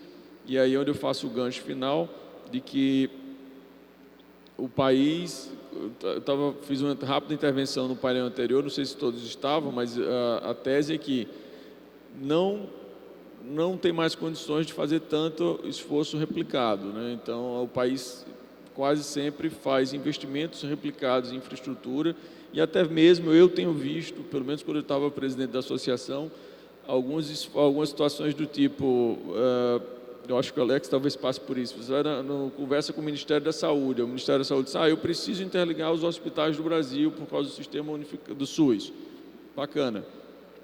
Speaker 4: e aí onde eu faço o gancho final, de que o país, fiz uma rápida intervenção no painel anterior, não sei se todos estavam, mas a tese é que não tem mais condições de fazer tanto esforço replicado, né? Então, o país quase sempre faz investimentos replicados em infraestrutura, e até mesmo eu tenho visto, pelo menos quando eu estava presidente da associação, algumas situações do tipo, eu acho que o Alex talvez passe por isso, você vai conversa com o Ministério da Saúde, o Ministério da Saúde diz, eu preciso interligar os hospitais do Brasil por causa do sistema do SUS. Bacana.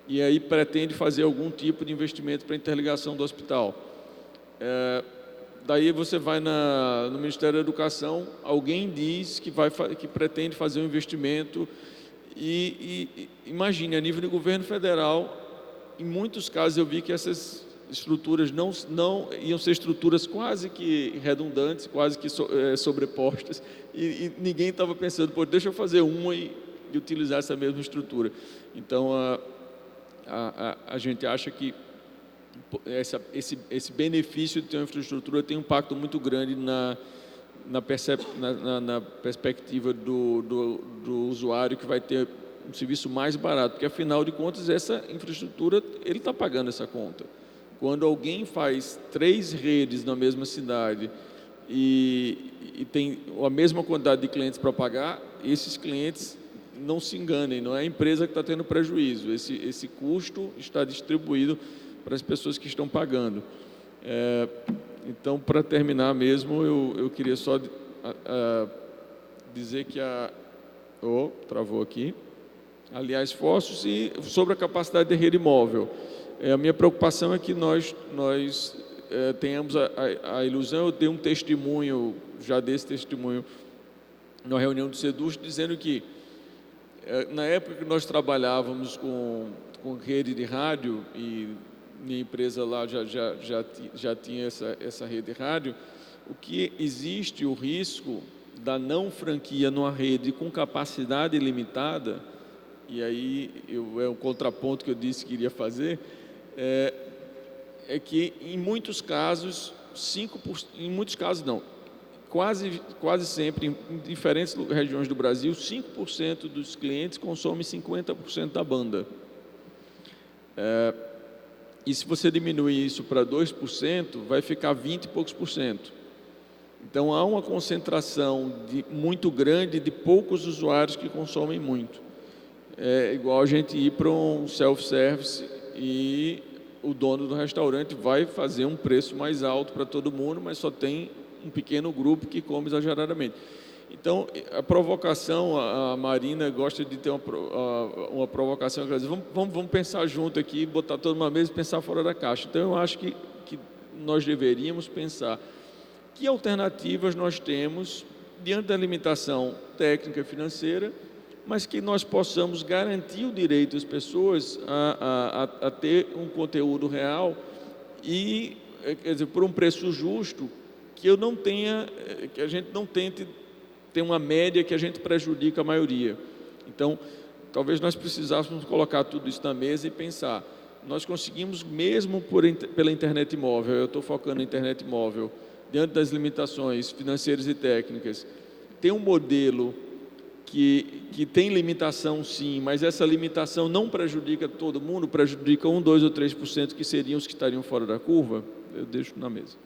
Speaker 4: E aí pretende fazer algum tipo de investimento para interligação do hospital. Daí você vai no Ministério da Educação, alguém diz que pretende fazer um investimento e imagine, a nível de governo federal, em muitos casos eu vi que estruturas não iam ser estruturas quase que redundantes, quase que sobrepostas, e ninguém estava pensando, pô, deixa eu fazer uma e utilizar essa mesma estrutura. Então, a gente acha que esse benefício de ter uma infraestrutura tem um impacto muito grande na perspectiva do usuário, que vai ter um serviço mais barato, porque afinal de contas essa infraestrutura, ele está pagando essa conta. Quando alguém faz 3 redes na mesma cidade e tem a mesma quantidade de clientes para pagar, esses clientes, não se enganem, não é a empresa que está tendo prejuízo, esse custo está distribuído para as pessoas que estão pagando. Então, para terminar mesmo, eu queria só dizer que travou aqui. Aliás, esforços e sobre a capacidade de rede móvel. A minha preocupação é que nós tenhamos a ilusão. Eu dei um testemunho, já desse testemunho, na reunião do SEDUST, dizendo que, na época que nós trabalhávamos com rede de rádio, e minha empresa lá já tinha essa rede de rádio, o que existe o risco da não franquia numa rede com capacidade limitada, e aí é um contraponto que eu disse que iria fazer, é que em muitos casos, quase sempre, em diferentes regiões do Brasil, 5% dos clientes consomem 50% da banda. E se você diminuir isso para 2%, vai ficar 20 e poucos por cento. Então, há uma concentração muito grande de poucos usuários que consomem muito. É igual a gente ir para um self-service e o dono do restaurante vai fazer um preço mais alto para todo mundo, mas só tem um pequeno grupo que come exageradamente. Então, a provocação, a Marina gosta de ter uma provocação, quer dizer, vamos pensar junto aqui, botar todo mundo na mesa e pensar fora da caixa. Então, eu acho que nós deveríamos pensar que alternativas nós temos diante da limitação técnica e financeira, mas que nós possamos garantir o direito às pessoas a ter um conteúdo real e, quer dizer, por um preço justo, que a gente não tente ter uma média que a gente prejudica a maioria. Então, talvez nós precisássemos colocar tudo isso na mesa e pensar, nós conseguimos mesmo pela internet móvel, eu estou focando na internet móvel, diante das limitações financeiras e técnicas, ter um modelo que tem limitação sim, mas essa limitação não prejudica todo mundo, prejudica 1, 2 ou 3% que seriam os que estariam fora da curva, eu deixo na mesa.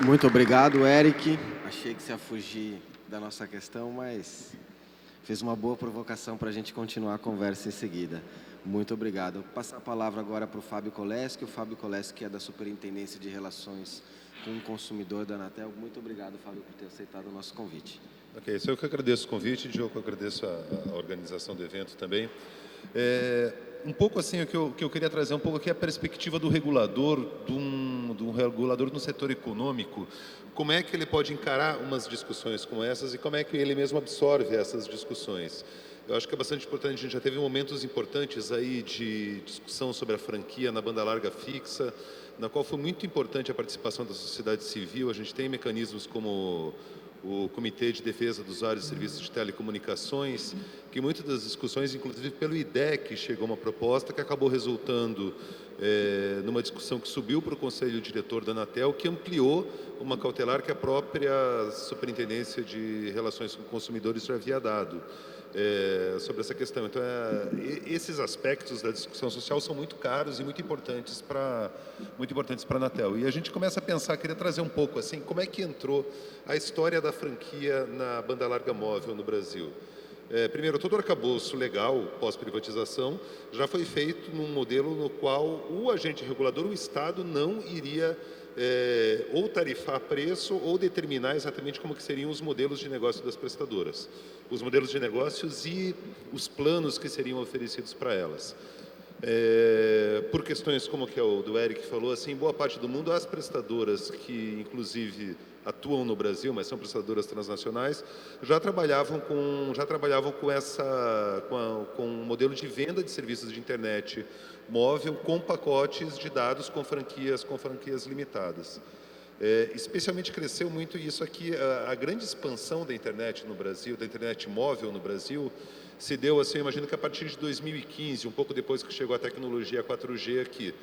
Speaker 1: Muito obrigado, Eric. Achei que você ia fugir da nossa questão, mas fez uma boa provocação para a gente continuar a conversa em seguida. Muito obrigado. Vou passar a palavra agora para o Fábio Koleski. O Fábio Koleski é da Superintendência de Relações com o Consumidor da Anatel. Muito obrigado, Fábio, por ter aceitado o nosso convite.
Speaker 5: Ok, eu que agradeço o convite, Diogo, eu agradeço a organização do evento também. Um pouco assim, o que eu queria trazer um pouco aqui é a perspectiva do regulador, de um regulador no setor econômico, como é que ele pode encarar umas discussões como essas e como é que ele mesmo absorve essas discussões. Eu acho que é bastante importante, a gente já teve momentos importantes aí de discussão sobre a franquia na banda larga fixa, na qual foi muito importante a participação da sociedade civil. A gente tem mecanismos como o Comitê de Defesa dos Usuários de Serviços de Telecomunicações, que muitas das discussões, inclusive pelo IDEC, chegou uma proposta que acabou resultando numa discussão que subiu para o Conselho Diretor da Anatel, que ampliou uma cautelar que a própria Superintendência de Relações com Consumidores já havia dado. Sobre essa questão. Então, esses aspectos da discussão social são muito caros e muito importantes para a Anatel. E a gente começa a pensar, queria trazer um pouco assim, como é que entrou a história da franquia na banda larga móvel no Brasil. Primeiro, todo o arcabouço legal pós-privatização já foi feito num modelo no qual o agente regulador, o Estado, não iria ou tarifar preço ou determinar exatamente como que seriam os modelos de negócio das prestadoras, os modelos de negócios e os planos que seriam oferecidos para elas. Por questões como que o do Eric falou, assim, em boa parte do mundo, as prestadoras que, inclusive, atuam no Brasil, mas são prestadoras transnacionais, já trabalhavam com um modelo de venda de serviços de internet móvel com pacotes de dados com franquias limitadas. Especialmente cresceu muito isso aqui, a grande expansão da internet no Brasil, da internet móvel no Brasil, se deu, assim, eu imagino que a partir de 2015, um pouco depois que chegou a tecnologia 4G aqui,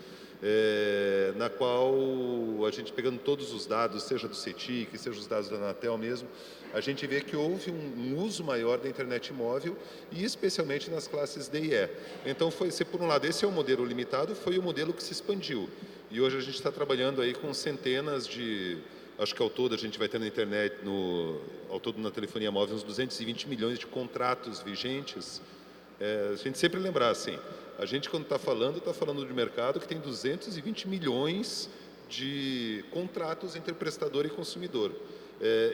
Speaker 5: na qual a gente, pegando todos os dados, seja do CETIC, seja os dados da Anatel mesmo, a gente vê que houve um uso maior da internet móvel e especialmente nas classes D e E. Então, se por um lado esse é o modelo limitado, foi o modelo que se expandiu. E hoje a gente está trabalhando aí com centenas de... Acho que ao todo a gente vai ter na internet, ao todo na telefonia móvel, uns 220 milhões de contratos vigentes. A gente sempre lembrar, assim, a gente quando está falando de mercado que tem 220 milhões de contratos entre prestador e consumidor.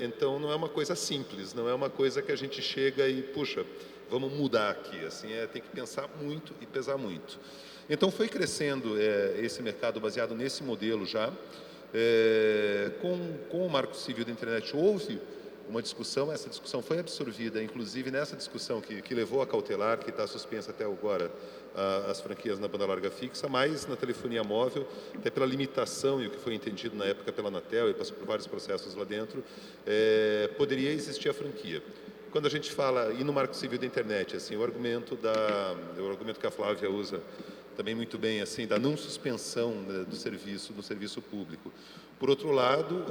Speaker 5: Então não é uma coisa simples, não é uma coisa que a gente chega e, puxa, vamos mudar aqui. Assim, tem que pensar muito e pesar muito. Então foi crescendo esse mercado baseado nesse modelo já. Com o Marco Civil da Internet houve uma discussão, essa discussão foi absorvida, inclusive nessa discussão que levou a cautelar, que está suspensa até agora as franquias na banda larga fixa, mas na telefonia móvel, até pela limitação e o que foi entendido na época pela Anatel e passou por vários processos lá dentro, poderia existir a franquia. Quando a gente fala, e no Marco Civil da Internet, assim, o argumento que a Flávia usa também muito bem, assim, da não suspensão, né, do serviço público. Por outro lado,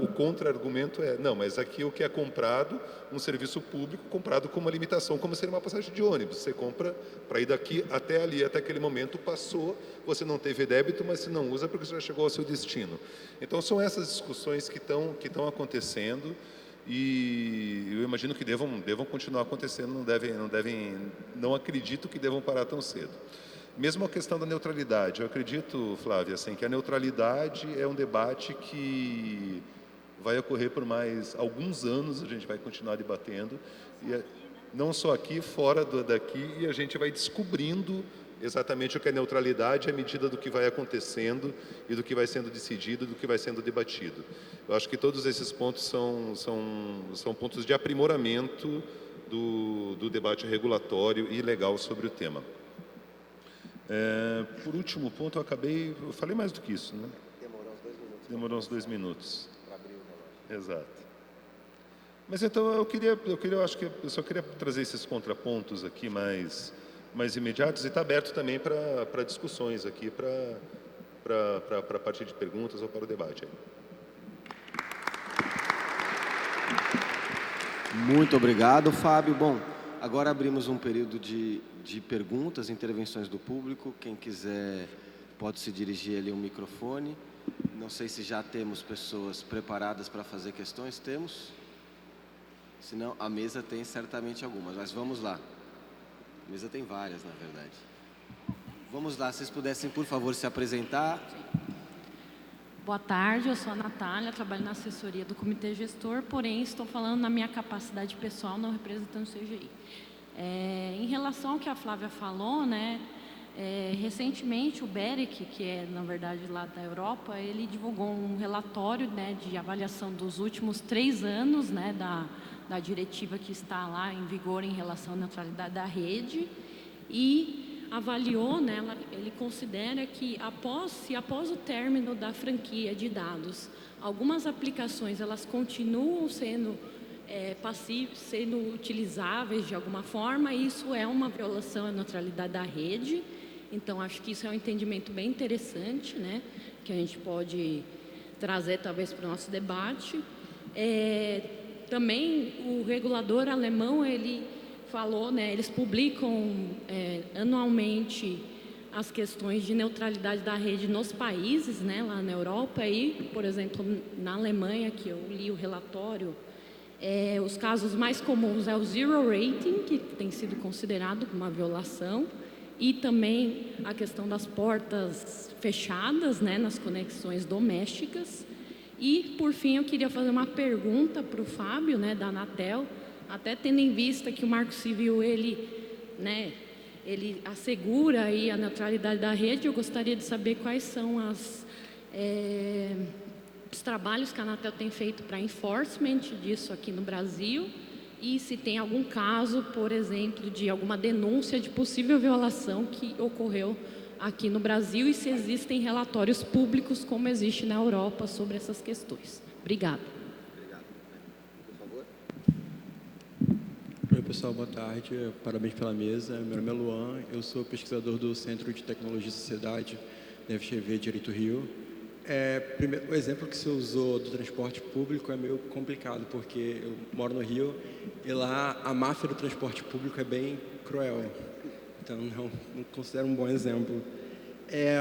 Speaker 5: o contra-argumento não, mas aqui o que é comprado, um serviço público comprado com uma limitação, como seria uma passagem de ônibus. Você compra para ir daqui até ali, até aquele momento, passou, você não teve débito, mas você não usa porque você já chegou ao seu destino. Então, são essas discussões que estão acontecendo e eu imagino que devam continuar acontecendo, não acredito que devam parar tão cedo. Mesmo a questão da neutralidade, eu acredito, Flávia, assim, que a neutralidade é um debate que vai ocorrer por mais alguns anos, a gente vai continuar debatendo, e não só aqui, fora daqui, e a gente vai descobrindo exatamente o que é neutralidade à medida do que vai acontecendo e do que vai sendo decidido, do que vai sendo debatido. Eu acho que todos esses pontos são pontos de aprimoramento do debate regulatório e legal sobre o tema. Por último ponto, eu falei mais do que isso, né? Demorou uns 2 minutos. Para abrir o relógio. Exato. Mas então eu acho que eu só queria trazer esses contrapontos aqui mais imediatos e está aberto também para discussões aqui, para a partir de perguntas ou para o debate.
Speaker 1: Muito obrigado, Fábio. Bom, agora abrimos um período de perguntas, intervenções do público. Quem quiser pode se dirigir ali ao microfone. Não sei se já temos pessoas preparadas para fazer questões. Temos? Se não, a mesa tem certamente algumas, mas vamos lá. A mesa tem várias, na verdade. Vamos lá, se vocês pudessem, por favor, se apresentar.
Speaker 6: Boa tarde, eu sou a Natália, trabalho na assessoria do Comitê Gestor, porém estou falando na minha capacidade pessoal, não representando o CGI. Em relação ao que a Flávia falou, né, recentemente o BEREC, que é, na verdade, lá da Europa, ele divulgou um relatório, né, de avaliação dos últimos 3 anos, né, da diretiva que está lá em vigor em relação à neutralidade da rede e avaliou, né, ele considera que após o término da franquia de dados, algumas aplicações elas continuam sendo utilizáveis de alguma forma, e isso é uma violação à neutralidade da rede. Então, acho que isso é um entendimento bem interessante, né, que a gente pode trazer talvez para o nosso debate. Também o regulador alemão, ele falou, né, eles publicam anualmente as questões de neutralidade da rede nos países, né, lá na Europa, e, por exemplo, na Alemanha, que eu li o relatório, os casos mais comuns é o zero rating, que tem sido considerado uma violação, e também a questão das portas fechadas, né, nas conexões domésticas. E, por fim, eu queria fazer uma pergunta para o Fábio, né, da Anatel, até tendo em vista que o Marco Civil, ele, né, ele assegura aí a neutralidade da rede. Eu gostaria de saber quais são os trabalhos que a Anatel tem feito para enforcement disso aqui no Brasil e se tem algum caso, por exemplo, de alguma denúncia de possível violação que ocorreu aqui no Brasil e se existem relatórios públicos como existe na Europa sobre essas questões. Obrigada.
Speaker 7: Oi, pessoal, boa tarde. Parabéns pela mesa. Meu nome é Luan, eu sou pesquisador do Centro de Tecnologia e Sociedade da FGV Direito Rio. Primeiro, o exemplo que você usou do transporte público é meio complicado, porque eu moro no Rio e lá a máfia do transporte público é bem cruel. Então, não considero um bom exemplo.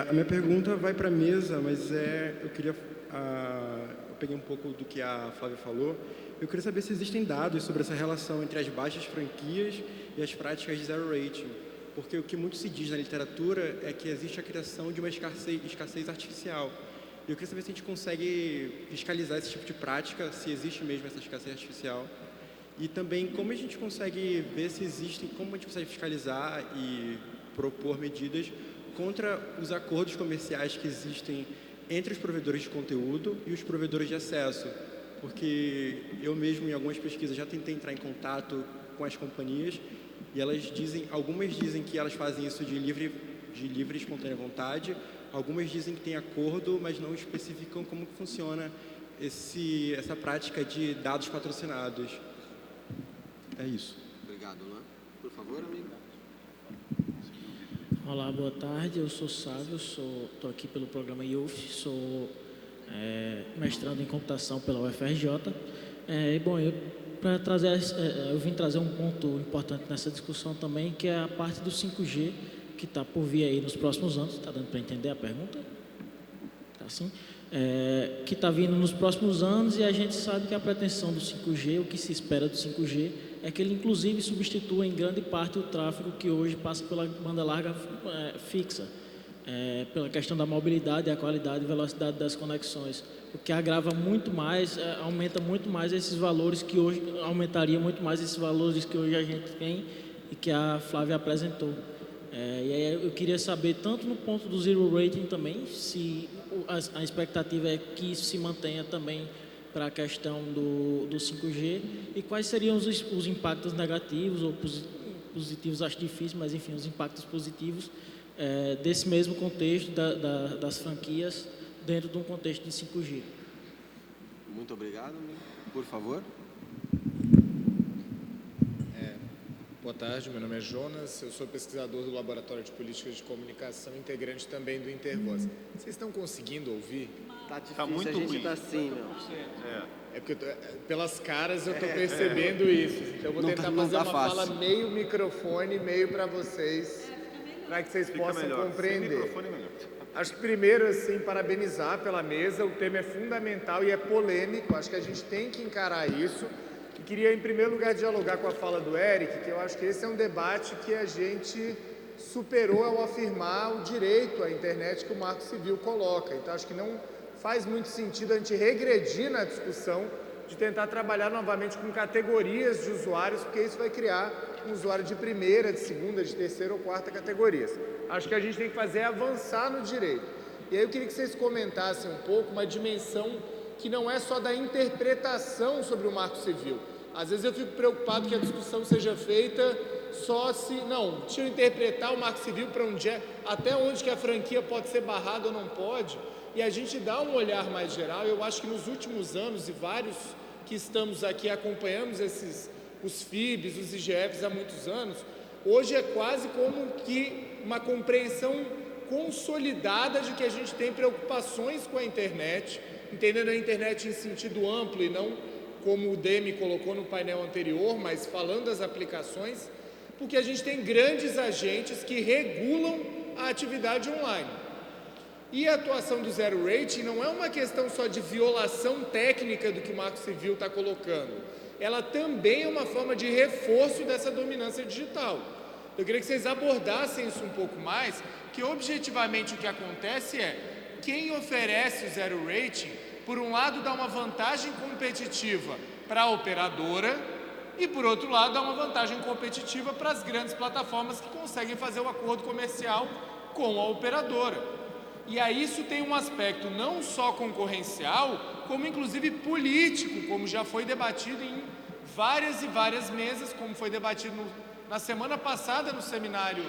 Speaker 7: A minha pergunta vai para a mesa, mas eu peguei um pouco do que a Flávia falou. Eu queria saber se existem dados sobre essa relação entre as baixas franquias e as práticas de zero rating. Porque o que muito se diz na literatura é que existe a criação de uma escassez artificial. E eu queria saber se a gente consegue fiscalizar esse tipo de prática, se existe mesmo essa escassez artificial. E também como a gente consegue ver se existem, como a gente consegue fiscalizar e propor medidas contra os acordos comerciais que existem entre os provedores de conteúdo e os provedores de acesso. Porque eu mesmo, em algumas pesquisas, já tentei entrar em contato com as companhias e algumas dizem que elas fazem isso de livre e espontânea vontade, algumas dizem que tem acordo, mas não especificam como que funciona essa prática de dados patrocinados. É isso.
Speaker 1: Obrigado, Luan. Por favor, amigo.
Speaker 8: Olá, boa tarde. Eu sou Sávio, estou aqui pelo programa IUF, sou mestrando em computação pela UFRJ. Eu vim trazer um ponto importante nessa discussão também, que é a parte do 5G, que está por vir aí nos próximos anos. Está dando para entender a pergunta? Está sim? Que está vindo nos próximos anos, e a gente sabe que a pretensão do 5G, o que se espera do 5G, é que ele inclusive substitua em grande parte o tráfego que hoje passa pela banda larga fixa, pela questão da mobilidade, a qualidade e velocidade das conexões, o que agrava muito mais, aumenta muito mais esses valores que hoje, aumentaria muito mais esses valores que hoje a gente tem e que a Flávia apresentou. E aí eu queria saber, tanto no ponto do zero rating também, se a expectativa é que isso se mantenha também para a questão do 5G, e quais seriam os impactos negativos ou positivos, acho difícil, mas enfim, os impactos positivos desse mesmo contexto das franquias dentro de um contexto de 5G.
Speaker 1: Muito obrigado, amigo. Por favor.
Speaker 9: Boa tarde, meu nome é Jonas, eu sou pesquisador do Laboratório de Políticas de Comunicação, integrante também do Intervoz. Vocês estão conseguindo ouvir?
Speaker 1: Tá difícil, muito a gente ruim. Tá assim, meu.
Speaker 9: É porque pelas caras eu estou percebendo isso. Então eu vou tentar fazer uma fala meio microfone, meio para vocês, para que vocês possam compreender. Acho que primeiro, assim, parabenizar pela mesa, o tema é fundamental e é polêmico, acho que a gente tem que encarar isso. E queria, em primeiro lugar, dialogar com a fala do Eric, que eu acho que esse é um debate que a gente superou ao afirmar o direito à internet que o Marco Civil coloca. Então, acho que não faz muito sentido a gente regredir na discussão de tentar trabalhar novamente com categorias de usuários, porque isso vai criar um usuário de primeira, de segunda, de terceira ou quarta categorias. Acho que a gente tem que fazer é avançar no direito. E aí eu queria que vocês comentassem um pouco uma dimensão que não é só da interpretação sobre o Marco Civil. Às vezes eu fico preocupado que a discussão seja feita só se... Não, deixa eu interpretar o Marco Civil para até onde que a franquia pode ser barrada ou não pode, e a gente dá um olhar mais geral. Eu acho que nos últimos anos, e vários que estamos aqui acompanhamos os FIBs, os IGFs há muitos anos, hoje é quase como que uma compreensão consolidada de que a gente tem preocupações com a internet, entendendo a internet em sentido amplo e não como o Demi colocou no painel anterior, mas falando das aplicações, porque a gente tem grandes agentes que regulam a atividade online. E a atuação do zero rating não é uma questão só de violação técnica do que o Marco Civil está colocando, ela também é uma forma de reforço dessa dominância digital. Eu queria que vocês abordassem isso um pouco mais, que objetivamente o que acontece é, quem oferece o zero rating, por um lado dá uma vantagem competitiva para a operadora, e, por outro lado, dá uma vantagem competitiva para as grandes plataformas que conseguem fazer o acordo comercial com a operadora. E aí isso tem um aspecto não só concorrencial, como inclusive político, como já foi debatido em várias e várias mesas, como foi debatido na semana passada no seminário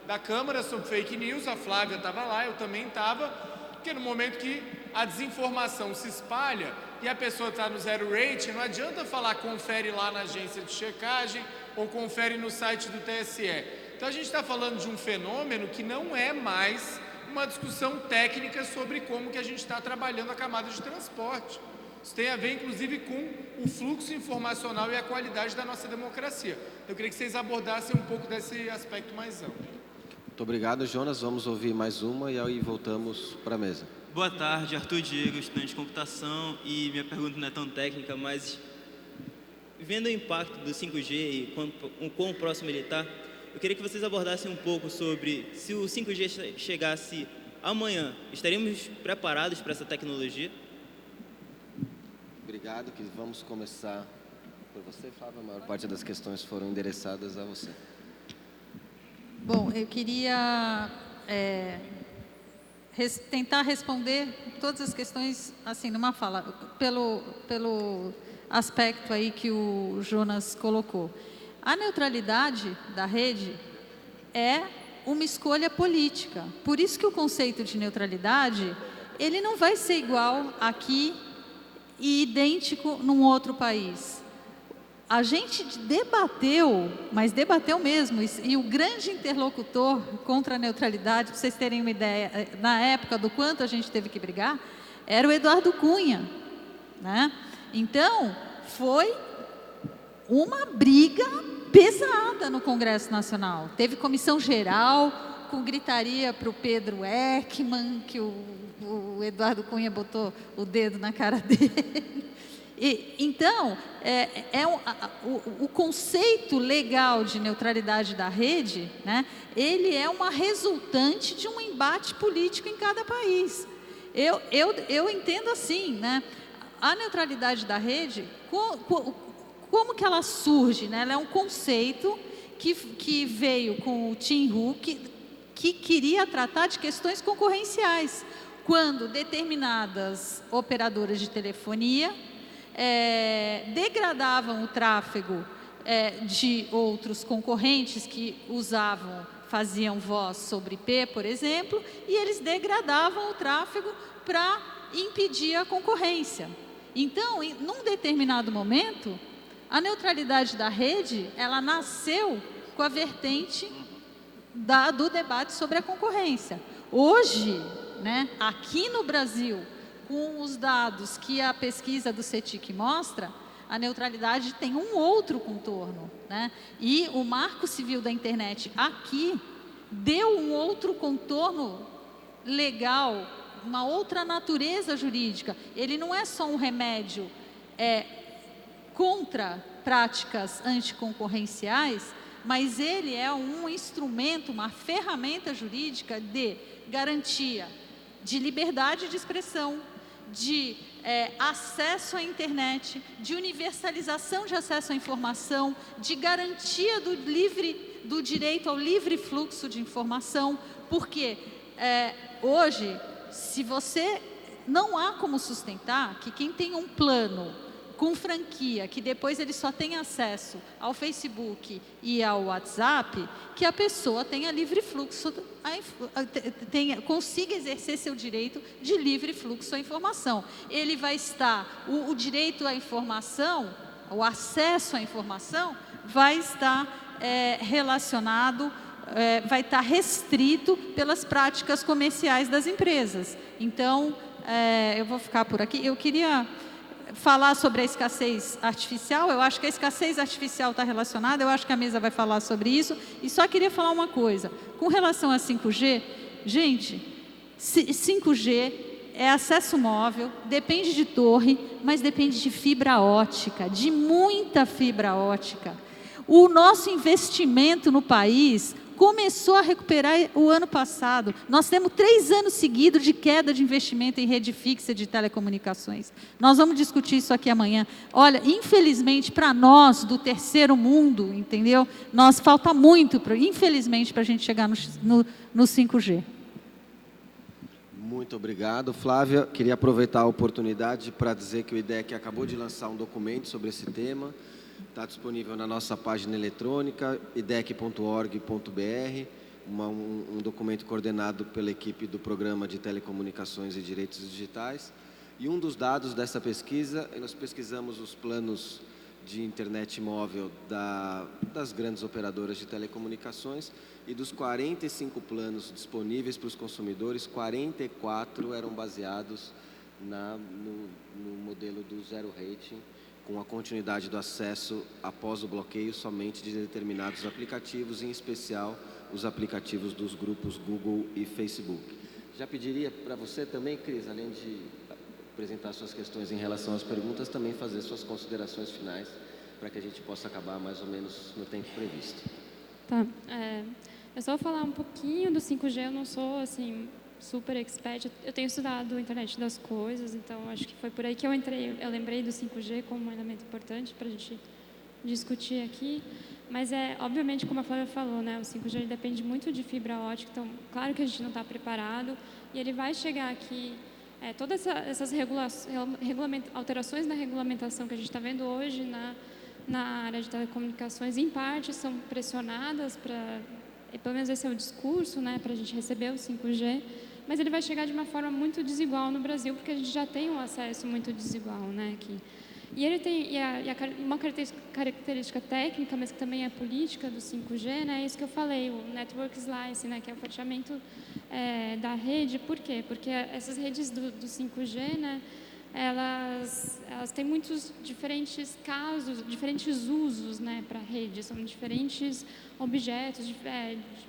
Speaker 9: da Câmara sobre fake news. A Flávia estava lá, eu também estava, porque no momento que a desinformação se espalha e a pessoa está no zero rating, não adianta falar confere lá na agência de checagem ou confere no site do TSE. Então a gente está falando de um fenômeno que não é mais uma discussão técnica sobre como que a gente está trabalhando a camada de transporte. Isso tem a ver, inclusive, com o fluxo informacional e a qualidade da nossa democracia. Eu queria que vocês abordassem um pouco desse aspecto mais amplo.
Speaker 1: Muito obrigado, Jonas. Vamos ouvir mais uma e aí voltamos para a mesa.
Speaker 10: Boa tarde, Arthur Diego, estudante de computação, e minha pergunta não é tão técnica, mas vendo o impacto do 5G e o quão próximo ele está, eu queria que vocês abordassem um pouco sobre se o 5G chegasse amanhã, estaríamos preparados para essa tecnologia?
Speaker 1: Obrigado, que vamos começar por você, Flávia. A maior parte das questões foram endereçadas a você.
Speaker 2: Bom, eu queria tentar responder todas as questões assim numa fala, pelo aspecto aí que o Jonas colocou. A neutralidade da rede é uma escolha política. Por isso que o conceito de neutralidade, ele não vai ser igual aqui e idêntico num outro país. A gente debateu, mas debateu mesmo, e o grande interlocutor contra a neutralidade, para vocês terem uma ideia, na época do quanto a gente teve que brigar, era o Eduardo Cunha, né? Então, foi uma briga pesada no Congresso Nacional. Teve comissão geral, com gritaria para o Pedro Ekman, que o Eduardo Cunha botou o dedo na cara dele. Então, o conceito legal de neutralidade da rede, né, ele é uma resultante de um embate político em cada país. Eu entendo assim, né, a neutralidade da rede, como que ela surge? Né? Ela é um conceito que veio com o Tim Hook, que queria tratar de questões concorrenciais, quando determinadas operadoras de telefonia degradavam o tráfego de outros concorrentes que faziam voz sobre IP, por exemplo, e eles degradavam o tráfego para impedir a concorrência. Então, num determinado momento, a neutralidade da rede, ela nasceu com a vertente do debate sobre a concorrência. Hoje, né, aqui no Brasil, com os dados que a pesquisa do CETIC mostra, a neutralidade tem um outro contorno, né? E o Marco Civil da Internet aqui deu um outro contorno legal, uma outra natureza jurídica. Ele não é só um remédio contra práticas anticoncorrenciais, mas ele é um instrumento, uma ferramenta jurídica de garantia de liberdade de expressão, de acesso à internet, de universalização de acesso à informação, de garantia do direito ao livre fluxo de informação, porque hoje, se você não há como sustentar que quem tem um plano com franquia, que depois ele só tem acesso ao Facebook e ao WhatsApp, que a pessoa tenha livre fluxo, consiga exercer seu direito de livre fluxo à informação. Ele vai estar, o direito à informação, o acesso à informação, vai estar relacionado, vai estar restrito pelas práticas comerciais das empresas. Então, eu vou ficar por aqui. Eu queria falar sobre a escassez artificial. Eu acho que a escassez artificial está relacionada, eu acho que a mesa vai falar sobre isso, e só queria falar uma coisa, com relação a 5G, gente, 5G é acesso móvel, depende de torre, mas depende de fibra ótica, de muita fibra ótica. O nosso investimento no país começou a recuperar o ano passado. Nós temos 3 anos seguidos de queda de investimento em rede fixa de telecomunicações. Nós vamos discutir isso aqui amanhã. Olha, infelizmente, para nós do terceiro mundo, entendeu? Nós falta muito, infelizmente, para a gente chegar no 5G.
Speaker 1: Muito obrigado, Flávia. Queria aproveitar a oportunidade para dizer que o IDEC acabou de lançar um documento sobre esse tema. Está disponível na nossa página eletrônica, idec.org.br, um documento coordenado pela equipe do Programa de Telecomunicações e Direitos Digitais. E um dos dados dessa pesquisa, nós pesquisamos os planos de internet móvel das grandes operadoras de telecomunicações, e dos 45 planos disponíveis para os consumidores, 44 eram baseados no modelo do zero rating, com a continuidade do acesso após o bloqueio somente de determinados aplicativos, em especial os aplicativos dos grupos Google e Facebook. Já pediria para você também, Cris, além de apresentar suas questões em relação às perguntas, também fazer suas considerações finais, para que a gente possa acabar mais ou menos no tempo previsto.
Speaker 3: Tá. Eu só vou falar um pouquinho do 5G, eu não sou, assim, super expert. Eu tenho estudado a internet das coisas, então acho que foi por aí que eu entrei. Eu lembrei do 5G como um elemento importante para a gente discutir aqui. Mas obviamente, como a Flávia falou, né, o 5G ele depende muito de fibra ótica, então claro que a gente não está preparado e ele vai chegar aqui. Todas essas alterações na regulamentação que a gente está vendo hoje na área de telecomunicações, em parte, são pressionadas para, pelo menos esse é o discurso, né, para a gente receber o 5G, mas ele vai chegar de uma forma muito desigual no Brasil, porque a gente já tem um acesso muito desigual, né, aqui. E ele tem uma característica técnica, mas que também é política do 5G, né, é isso que eu falei, o network slice, né, que é o fatiamento da rede. Por quê? Porque essas redes do 5G, né, elas têm muitos diferentes casos, diferentes usos, né, para a rede, são diferentes objetos,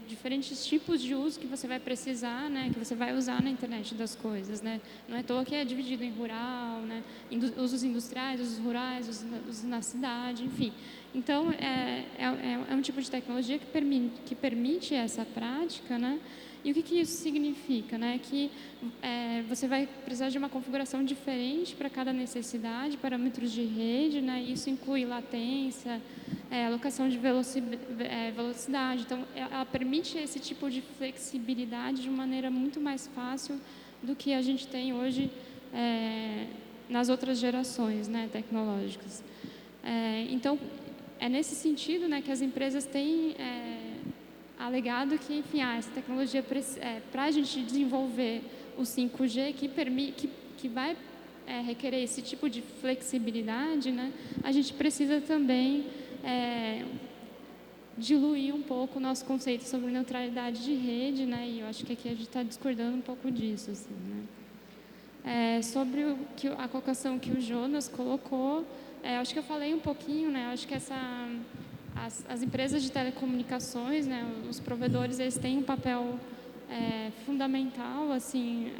Speaker 3: diferentes tipos de uso que você vai precisar, né, que você vai usar na internet das coisas, né. Não é à toa que é dividido em rural, né, usos industriais, usos rurais, usos na cidade, enfim. Então, é um tipo de tecnologia que permite essa prática, né. E o que isso significa? Né? Que você vai precisar de uma configuração diferente para cada necessidade, parâmetros de rede, né? Isso inclui latência, alocação de velocidade. Então, ela permite esse tipo de flexibilidade de maneira muito mais fácil do que a gente tem hoje nas outras gerações, né, tecnológicas. Então, é nesse sentido, né, que as empresas têm alegado que, enfim, essa tecnologia, para a gente desenvolver o 5G, que vai requerer esse tipo de flexibilidade, né, a gente precisa também diluir um pouco o nosso conceito sobre neutralidade de rede, né, e eu acho que aqui a gente está discordando um pouco disso, assim, né. Sobre a colocação que o Jonas colocou, acho que eu falei um pouquinho, né, acho que as empresas de telecomunicações, né, os provedores, eles têm um papel fundamental, assim,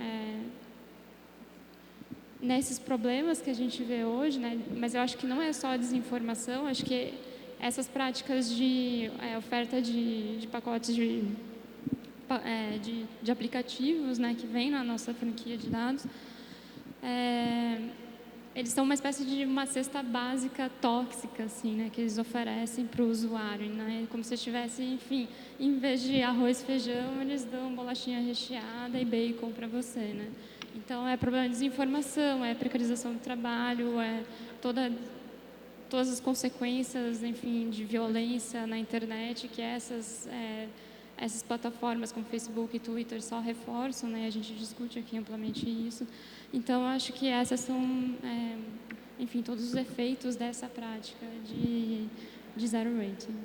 Speaker 3: nesses problemas que a gente vê hoje, né, mas eu acho que não é só a desinformação, acho que essas práticas de oferta de pacotes de aplicativos, né, que vem na nossa franquia de dados, eles são uma espécie de uma cesta básica tóxica, assim, né, que eles oferecem para o usuário, né, como se tivesse, enfim, em vez de arroz e feijão, eles dão bolachinha recheada e bacon para você, né. Então, é problema de desinformação, precarização do trabalho, todas as consequências, enfim, de violência na internet que essas plataformas como Facebook e Twitter só reforçam, né, a gente discute aqui amplamente isso. Então, eu acho que essas são, enfim, todos os efeitos dessa prática de zero rating.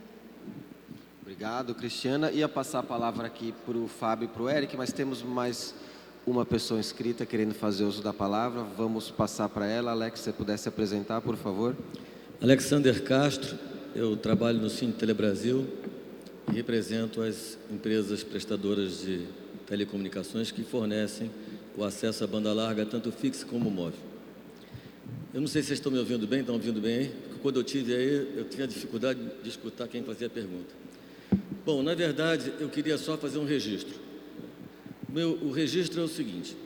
Speaker 1: Obrigado, Cristiana. Ia passar a palavra aqui para o Fábio e para o Eric, mas temos mais uma pessoa inscrita querendo fazer uso da palavra. Vamos passar para ela. Alex, se você pudesse apresentar, por favor.
Speaker 11: Alexander Castro, eu trabalho no Cine Telebrasil e represento as empresas prestadoras de telecomunicações que fornecem o acesso à banda larga, tanto fixa como móvel. Eu não sei se vocês estão me ouvindo bem, estão ouvindo bem aí? Porque quando eu estive aí, eu tinha dificuldade de escutar quem fazia a pergunta. Bom, na verdade, eu queria só fazer um registro. O registro é o seguinte.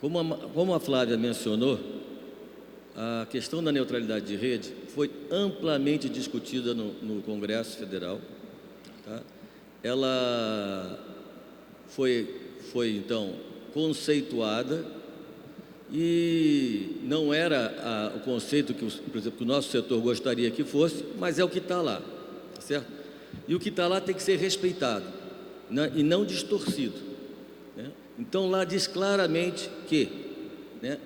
Speaker 11: Como a Flávia mencionou, a questão da neutralidade de rede foi amplamente discutida no Congresso Federal. Tá? Ela foi então, conceituada e não era o conceito que, por exemplo, que o nosso setor gostaria que fosse, mas é o que está lá, tá certo? E o que está lá tem que ser respeitado, né? E não distorcido, né? Então, lá diz claramente que, né,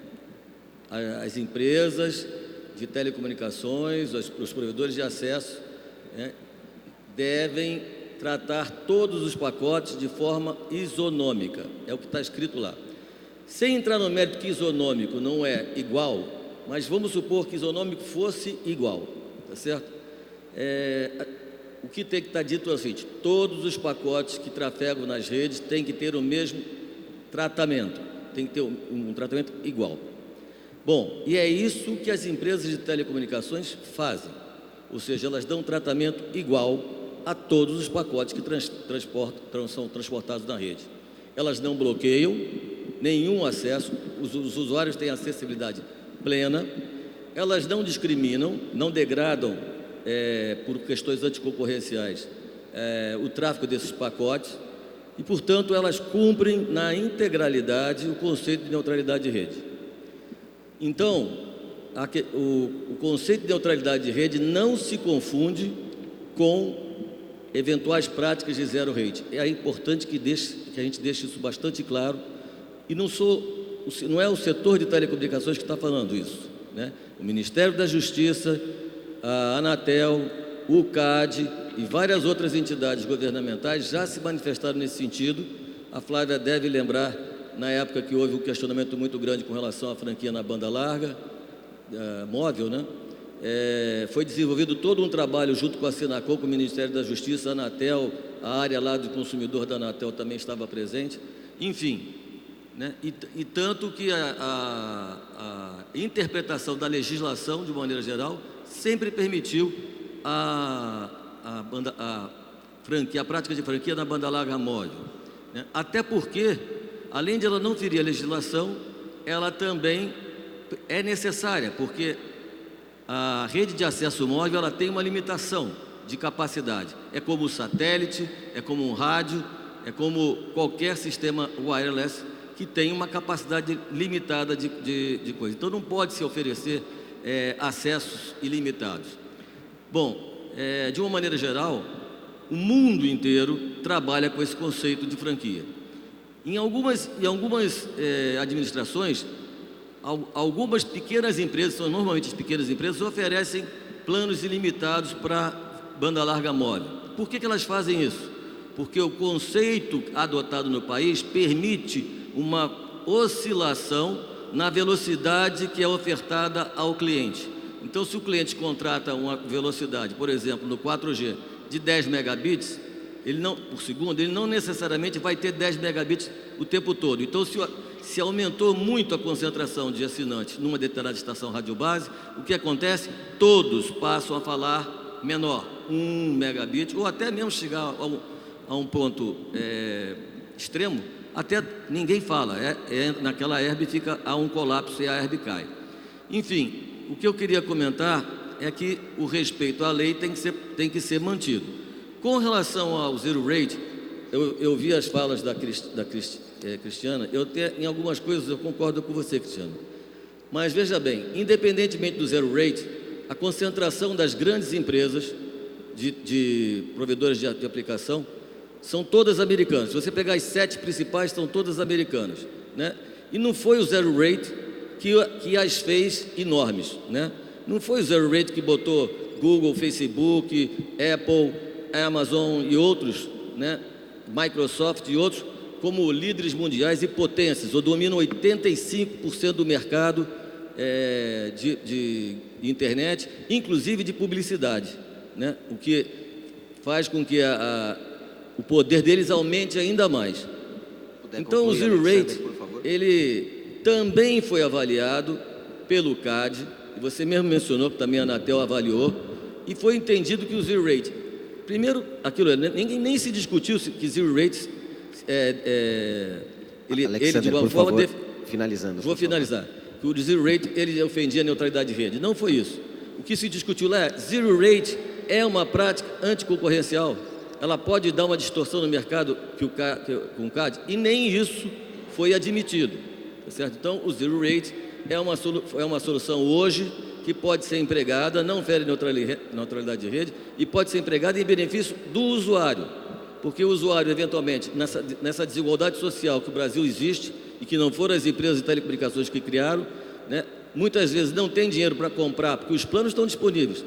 Speaker 11: as empresas de telecomunicações, os provedores de acesso, né, devem tratar todos os pacotes de forma isonômica, é o que está escrito lá. Sem entrar no mérito que isonômico não é igual, mas vamos supor que isonômico fosse igual, tá certo? O que tem que estar dito é o seguinte: todos os pacotes que trafegam nas redes têm que ter o mesmo tratamento, tem que ter um tratamento igual. Bom, e é isso que as empresas de telecomunicações fazem, ou seja, elas dão um tratamento igual a todos os pacotes que são transportados na rede. Elas não bloqueiam nenhum acesso, os usuários têm acessibilidade plena, elas não discriminam, não degradam, por questões anticoncorrenciais, o tráfego desses pacotes e, portanto, elas cumprem na integralidade o conceito de neutralidade de rede. Então, o conceito de neutralidade de rede não se confunde com eventuais práticas de zero rate. É importante que a gente deixe isso bastante claro. E não é o setor de telecomunicações que está falando isso, né? O Ministério da Justiça, a Anatel, o CAD e várias outras entidades governamentais já se manifestaram nesse sentido. A Flávia deve lembrar, na época que houve um questionamento muito grande com relação à franquia na banda larga, móvel, né? Foi desenvolvido todo um trabalho junto com a Senacom, com o Ministério da Justiça, a Anatel, a área lá do consumidor da Anatel também estava presente, enfim, né? E tanto que a interpretação da legislação, de maneira geral, sempre permitiu a prática de franquia na banda larga móvel, né? Até porque, além de ela não ferir a legislação, ela também é necessária, porque a rede de acesso móvel ela tem uma limitação de capacidade. É como o satélite, é como um rádio, é como qualquer sistema wireless que tem uma capacidade limitada de coisa. Então não pode se oferecer acessos ilimitados. Bom, de uma maneira geral, o mundo inteiro trabalha com esse conceito de franquia. Em algumas administrações, algumas pequenas empresas, são normalmente as pequenas empresas, oferecem planos ilimitados para banda larga móvel. Por que elas fazem isso? Porque o conceito adotado no país permite uma oscilação na velocidade que é ofertada ao cliente. Então, se o cliente contrata uma velocidade, por exemplo, no 4G, de 10 megabits por segundo, ele não necessariamente vai ter 10 megabits o tempo todo. Então, se aumentou muito a concentração de assinantes numa determinada estação radiobase, o que acontece? Todos passam a falar menor, 1 megabit, ou até mesmo chegar a um ponto extremo, até ninguém fala, naquela herb há um colapso e a herb cai. Enfim, o que eu queria comentar é que o respeito à lei tem que ser mantido. Com relação ao zero rate, eu vi as falas da Cristiana, em algumas coisas eu concordo com você, Cristiana. Mas veja bem, independentemente do zero rate, a concentração das grandes empresas de provedores de aplicação são todas americanas. Se você pegar as 7 principais, são todas americanas, né? E não foi o zero rate que as fez enormes, né? Não foi o zero rate que botou Google, Facebook, Apple, Amazon e outros, né? Microsoft e outros como líderes mundiais e potências, ou dominam 85% do mercado de internet, inclusive de publicidade, né? O que faz com que o poder deles aumente ainda mais. Então, o zero rate, ele também foi avaliado pelo CAD, e você mesmo mencionou que também a Anatel avaliou, e foi entendido que o zero rate, primeiro, aquilo, ninguém nem se discutiu que zero rate ele de alguma forma...
Speaker 1: Finalizando.
Speaker 11: Vou finalizar. O zero rate, ele ofendia a neutralidade de rede. Não foi isso. O que se discutiu lá é, zero rate é uma prática anticoncorrencial. Ela pode dar uma distorção no mercado com o CAD, e nem isso foi admitido. Tá certo? Então, o zero rate é uma solução hoje que pode ser empregada, não fere neutralidade de rede, e pode ser empregada em benefício do usuário. Porque o usuário, eventualmente, nessa desigualdade social que o Brasil existe, e que não foram as empresas de telecomunicações que criaram, né, muitas vezes não tem dinheiro para comprar, porque os planos estão disponíveis.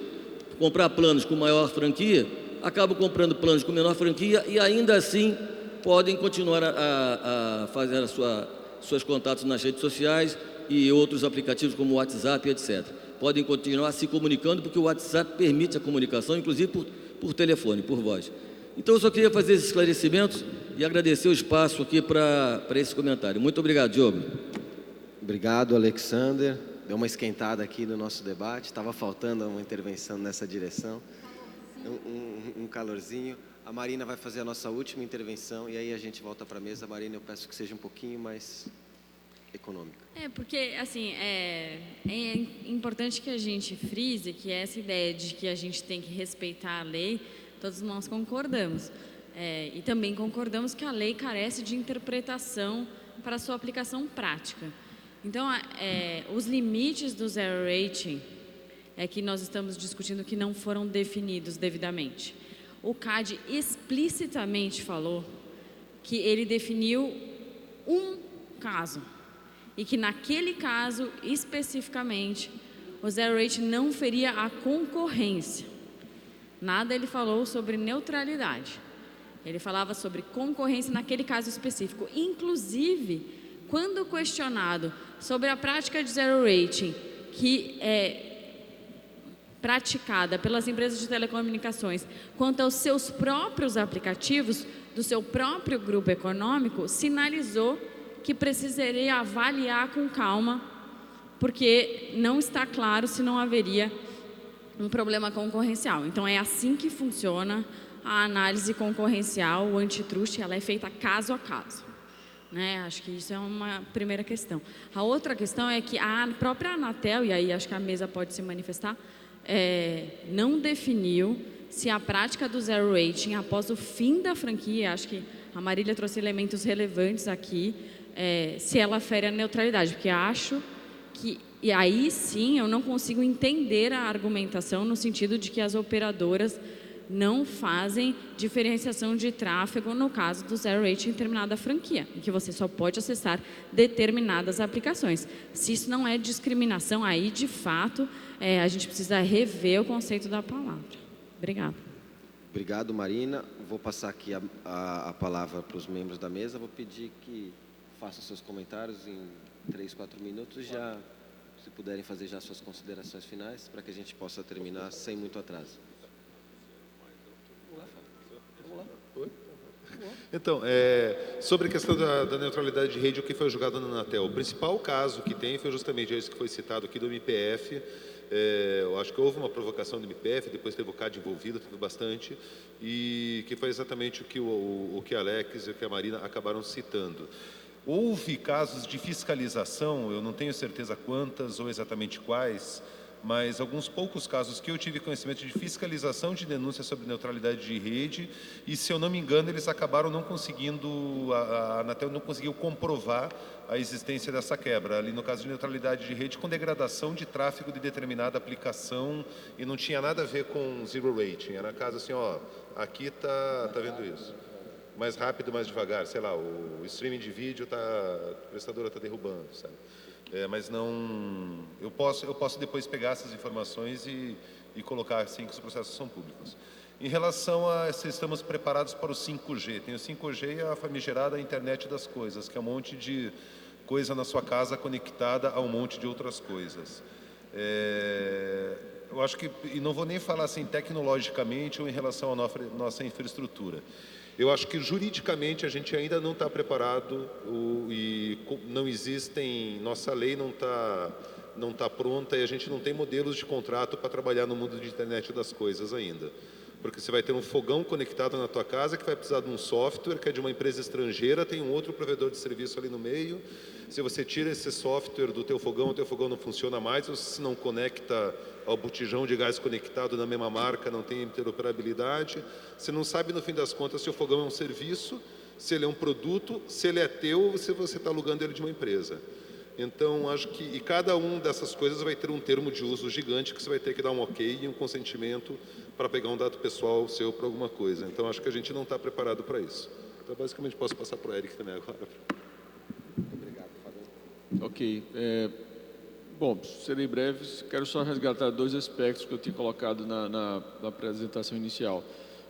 Speaker 11: Comprar planos com maior franquia, acabam comprando planos com menor franquia e ainda assim podem continuar a fazer suas contatos nas redes sociais e outros aplicativos como o WhatsApp, etc. Podem continuar se comunicando, porque o WhatsApp permite a comunicação, inclusive por telefone, por voz. Então, eu só queria fazer esses esclarecimentos e agradecer o espaço aqui para esse comentário. Muito obrigado, Diogo.
Speaker 1: Obrigado, Alexander. Deu uma esquentada aqui no nosso debate. Estava faltando uma intervenção nessa direção. Um calorzinho. A Marina vai fazer a nossa última intervenção e aí a gente volta para a mesa. Marina, eu peço que seja um pouquinho mais econômica.
Speaker 12: Porque, assim, é importante que a gente frise que essa ideia de que a gente tem que respeitar a lei, todos nós concordamos. E também concordamos que a lei carece de interpretação para sua aplicação prática. Então, os limites do zero rating que nós estamos discutindo que não foram definidos devidamente. O CAD explicitamente falou que ele definiu um caso e que naquele caso, especificamente, o zero rating não feria a concorrência. Nada ele falou sobre neutralidade. Ele falava sobre concorrência naquele caso específico. Inclusive, quando questionado sobre a prática de zero rating que é praticada pelas empresas de telecomunicações quanto aos seus próprios aplicativos, do seu próprio grupo econômico, sinalizou que precisaria avaliar com calma, porque não está claro se não haveria um problema concorrencial. Então, é assim que funciona a análise concorrencial, o antitrust, ela é feita caso a caso. Acho que isso é uma primeira questão. A outra questão é que a própria Anatel, e aí acho que a mesa pode se manifestar, não definiu se a prática do zero rating após o fim da franquia, acho que a Marília trouxe elementos relevantes aqui, se ela fere a neutralidade, porque acho que, e aí sim eu não consigo entender a argumentação no sentido de que as operadoras não fazem diferenciação de tráfego no caso do zero rating em determinada franquia, em que você só pode acessar determinadas aplicações. Se isso não é discriminação, aí de fato a gente precisa rever o conceito da palavra. Obrigada.
Speaker 1: Obrigado, Marina. Vou passar aqui a palavra para os membros da mesa. Vou pedir que façam seus comentários em 3, 4 minutos, já, se puderem fazer já suas considerações finais, para que a gente possa terminar sem muito atraso.
Speaker 5: Então, sobre a questão da neutralidade de rede, o que foi julgado na Anatel? O principal caso que tem foi justamente esse que foi citado aqui do MPF. Eu acho que houve uma provocação do MPF, depois teve o CAD envolvido, teve bastante, e que foi exatamente o que a Alex e o que a Marina acabaram citando. Houve casos de fiscalização, eu não tenho certeza quantas ou exatamente quais, mas alguns poucos casos que eu tive conhecimento de fiscalização de denúncia sobre neutralidade de rede, e se eu não me engano eles acabaram não conseguindo, a Anatel não conseguiu comprovar a existência dessa quebra, ali no caso de neutralidade de rede com degradação de tráfego de determinada aplicação, e não tinha nada a ver com zero rating, era caso assim, aqui tá vendo isso. Mais rápido, mais devagar, sei lá, o streaming de vídeo a prestadora está derrubando, sabe? Mas não... Eu posso depois pegar essas informações e colocar assim que os processos são públicos. Em relação a se estamos preparados para o 5G, tem o 5G e a famigerada internet das coisas, que é um monte de coisa na sua casa conectada a um monte de outras coisas. Eu acho que, e não vou nem falar assim tecnologicamente ou em relação à nossa infraestrutura, eu acho que juridicamente a gente ainda não está preparado e não existem, nossa lei não está tá pronta e a gente não tem modelos de contrato para trabalhar no mundo de internet das coisas ainda. Porque você vai ter um fogão conectado na tua casa que vai precisar de um software que é de uma empresa estrangeira, tem um outro provedor de serviço ali no meio. Se você tira esse software do teu fogão, o teu fogão não funciona mais, você não conecta ao botijão de gás conectado na mesma marca, não tem interoperabilidade. Você não sabe, no fim das contas, se o fogão é um serviço, se ele é um produto, se ele é teu ou se você está alugando ele de uma empresa. Então, acho que e cada uma dessas coisas vai ter um termo de uso gigante que você vai ter que dar um ok e um consentimento para pegar um dado pessoal seu para alguma coisa. Então, acho que a gente não está preparado para isso. Então, basicamente, posso passar para o Eric também agora.
Speaker 1: Obrigado, Fábio.
Speaker 4: Ok. Bom, serei breve. Quero só resgatar dois aspectos que eu tinha colocado na apresentação inicial.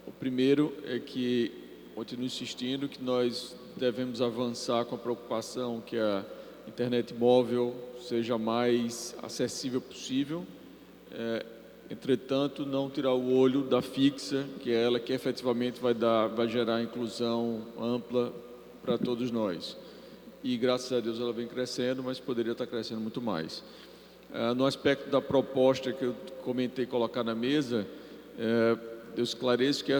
Speaker 4: O primeiro é que, continuo insistindo, que nós devemos avançar com a preocupação que a internet móvel seja mais acessível possível. Entretanto, não tirar o olho da fixa, que é ela que efetivamente vai gerar inclusão ampla para todos nós. E, graças a Deus, ela vem crescendo, mas poderia estar crescendo muito mais. No aspecto da proposta que eu comentei colocar na mesa, eu esclareço que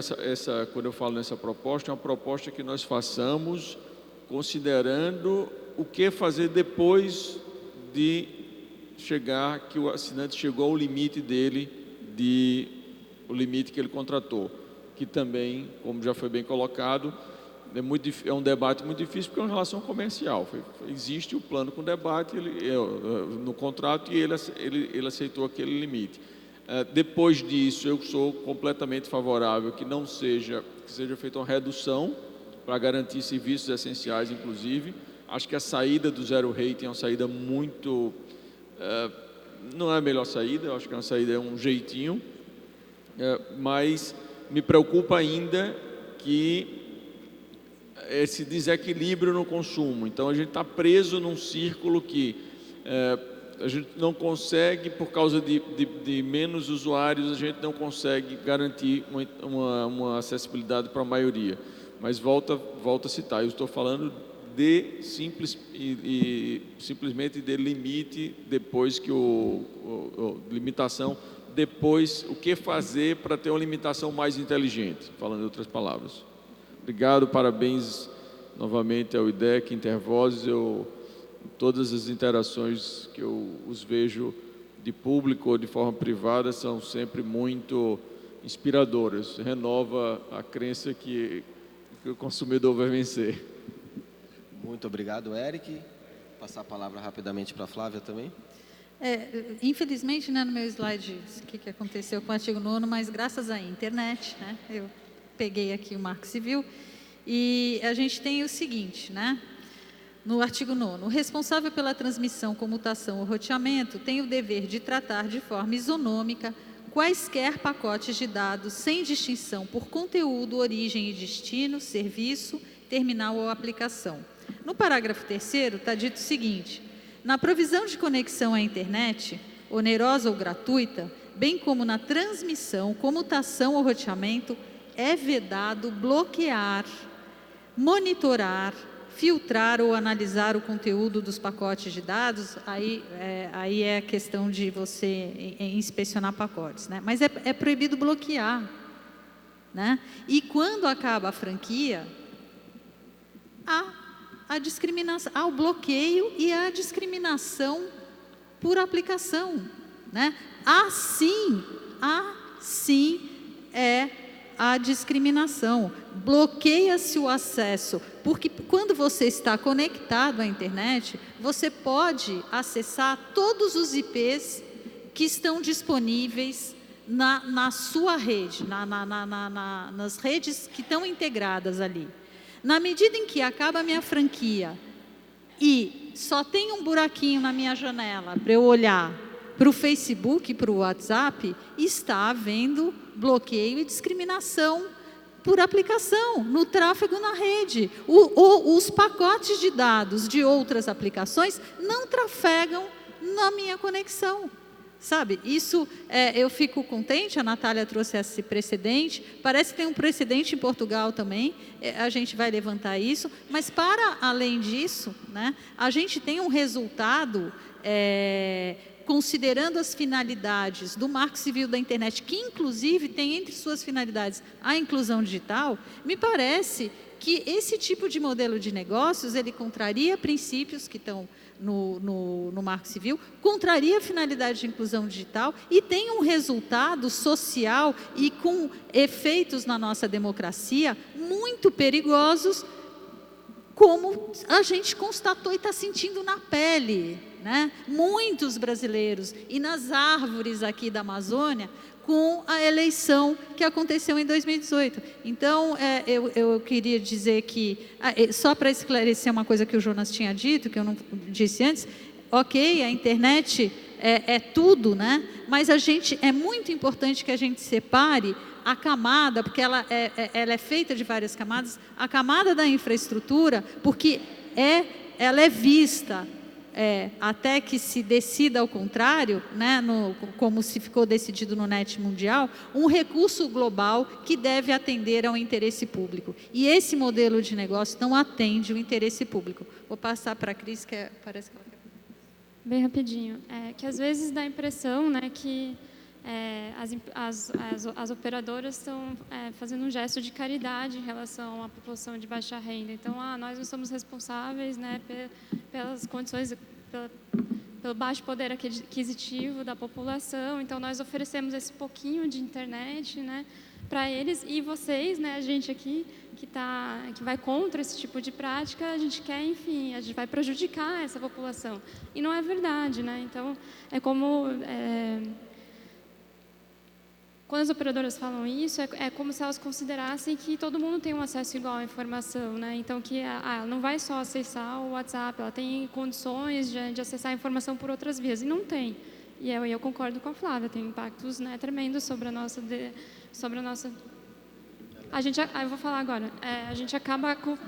Speaker 4: quando eu falo nessa proposta, é uma proposta que nós façamos considerando o que fazer depois de chegar, que o assinante chegou ao limite dele, o limite que ele contratou, que também, como já foi bem colocado, é um debate muito difícil, porque é uma relação comercial. Existe o plano com debate no contrato e ele aceitou aquele limite. Depois disso, eu sou completamente favorável que seja feita uma redução para garantir serviços essenciais, inclusive. Acho que a saída do zero rating é uma saída muito... não é a melhor saída, eu acho que é um jeitinho, mas me preocupa ainda que esse desequilíbrio no consumo. Então, a gente está preso num círculo que a gente não consegue, por causa de menos usuários, a gente não consegue garantir uma acessibilidade para a maioria. Mas volta a citar, eu estou falando simplesmente de limite, depois que limitação, depois o que fazer para ter uma limitação mais inteligente, falando em outras palavras. Obrigado, parabéns novamente ao IDEC, Intervozes. Todas as interações que eu os vejo de público ou de forma privada são sempre muito inspiradoras. Renova a crença que o consumidor vai vencer.
Speaker 1: Muito obrigado, Eric. Passar a palavra rapidamente para a Flávia também.
Speaker 2: Infelizmente, no meu slide, o que aconteceu com o artigo 9º, mas graças à internet, eu peguei aqui o Marco Civil, e a gente tem o seguinte, no artigo 9º, o responsável pela transmissão, comutação ou roteamento tem o dever de tratar de forma isonômica quaisquer pacotes de dados, sem distinção por conteúdo, origem e destino, serviço, terminal ou aplicação. No parágrafo 3º está dito o seguinte: na provisão de conexão à internet, onerosa ou gratuita, bem como na transmissão, comutação ou roteamento, é vedado bloquear, monitorar, filtrar ou analisar o conteúdo dos pacotes de dados. Aí é a questão de você inspecionar pacotes, Mas é proibido bloquear, E quando acaba a franquia, há discriminação, há o bloqueio e a discriminação por aplicação, Assim é a discriminação. Bloqueia-se o acesso, porque quando você está conectado à internet, você pode acessar todos os IPs que estão disponíveis na sua rede, nas redes que estão integradas ali. Na medida em que acaba a minha franquia e só tem um buraquinho na minha janela para eu olhar para o Facebook, para o WhatsApp, está havendo bloqueio e discriminação por aplicação, no tráfego na rede. Os pacotes de dados de outras aplicações não trafegam na minha conexão. Isso, eu fico contente, a Natália trouxe esse precedente, parece que tem um precedente em Portugal também, a gente vai levantar isso, mas para além disso, a gente tem um resultado considerando as finalidades do Marco Civil da Internet, que inclusive tem entre suas finalidades a inclusão digital, me parece que esse tipo de modelo de negócios, ele contraria princípios que estão no Marco Civil, contraria a finalidade de inclusão digital e tem um resultado social e com efeitos na nossa democracia muito perigosos, como a gente constatou e está sentindo na pele, né? Muitos brasileiros, e nas árvores aqui da Amazônia, com a eleição que aconteceu em 2018. Então, eu queria dizer que, só para esclarecer uma coisa que o Jonas tinha dito, que eu não disse antes, ok, a internet é tudo, né? Mas é muito importante que a gente separe a camada, porque ela é feita de várias camadas, a camada da infraestrutura, porque ela é vista, até que se decida ao contrário, né, como se ficou decidido no NET Mundial, um recurso global que deve atender ao interesse público. E esse modelo de negócio não atende o interesse público. Vou passar para a Cris, que parece que ela quer...
Speaker 3: Bem rapidinho. Que às vezes dá a impressão, né, que as operadoras estão fazendo um gesto de caridade em relação à população de baixa renda. Então, nós não somos responsáveis, né, pelas condições, pelo baixo poder aquisitivo da população. Então, nós oferecemos esse pouquinho de internet, né, para eles, e vocês, né, a gente aqui que vai contra esse tipo de prática, a gente quer, enfim, a gente vai prejudicar essa população. E não é verdade, né? Então, é como... Quando as operadoras falam isso, é como se elas considerassem que todo mundo tem um acesso igual à informação, né? Então, que ela não vai só acessar o WhatsApp, ela tem condições de acessar a informação por outras vias, e não tem. E eu concordo com a Flávia, tem impactos, né, tremendos sobre a nossa... eu vou falar agora. A gente acaba com...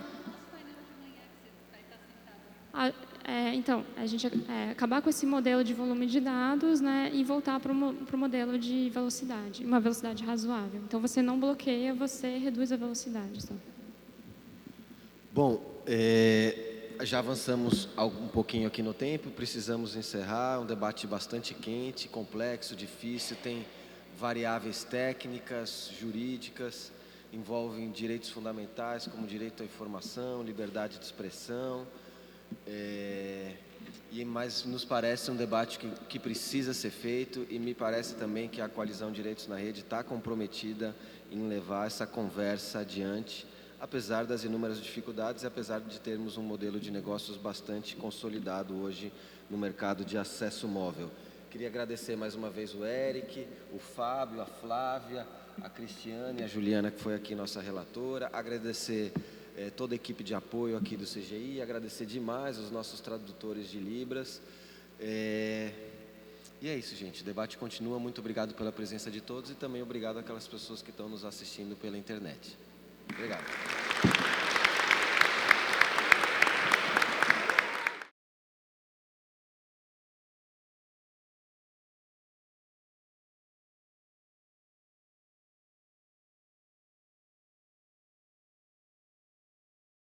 Speaker 3: a gente acabar com esse modelo de volume de dados, né, e voltar para o modelo de velocidade, uma velocidade razoável. Então, você não bloqueia, você reduz a velocidade. Só.
Speaker 1: Bom, já avançamos um pouquinho aqui no tempo, precisamos encerrar, um debate bastante quente, complexo, difícil, tem variáveis técnicas, jurídicas, envolvem direitos fundamentais como direito à informação, liberdade de expressão, mas nos parece um debate que precisa ser feito, e me parece também que a Coalizão Direitos na Rede está comprometida em levar essa conversa adiante, apesar das inúmeras dificuldades e apesar de termos um modelo de negócios bastante consolidado hoje no mercado de acesso móvel. Queria agradecer mais uma vez o Eric, o Fábio, a Flávia, a Cristiane, a Juliana, que foi aqui nossa relatora, agradecer toda a equipe de apoio aqui do CGI, agradecer demais os nossos tradutores de Libras. E é isso, gente. O debate continua. Muito obrigado pela presença de todos e também obrigado àquelas pessoas que estão nos assistindo pela internet. Obrigado.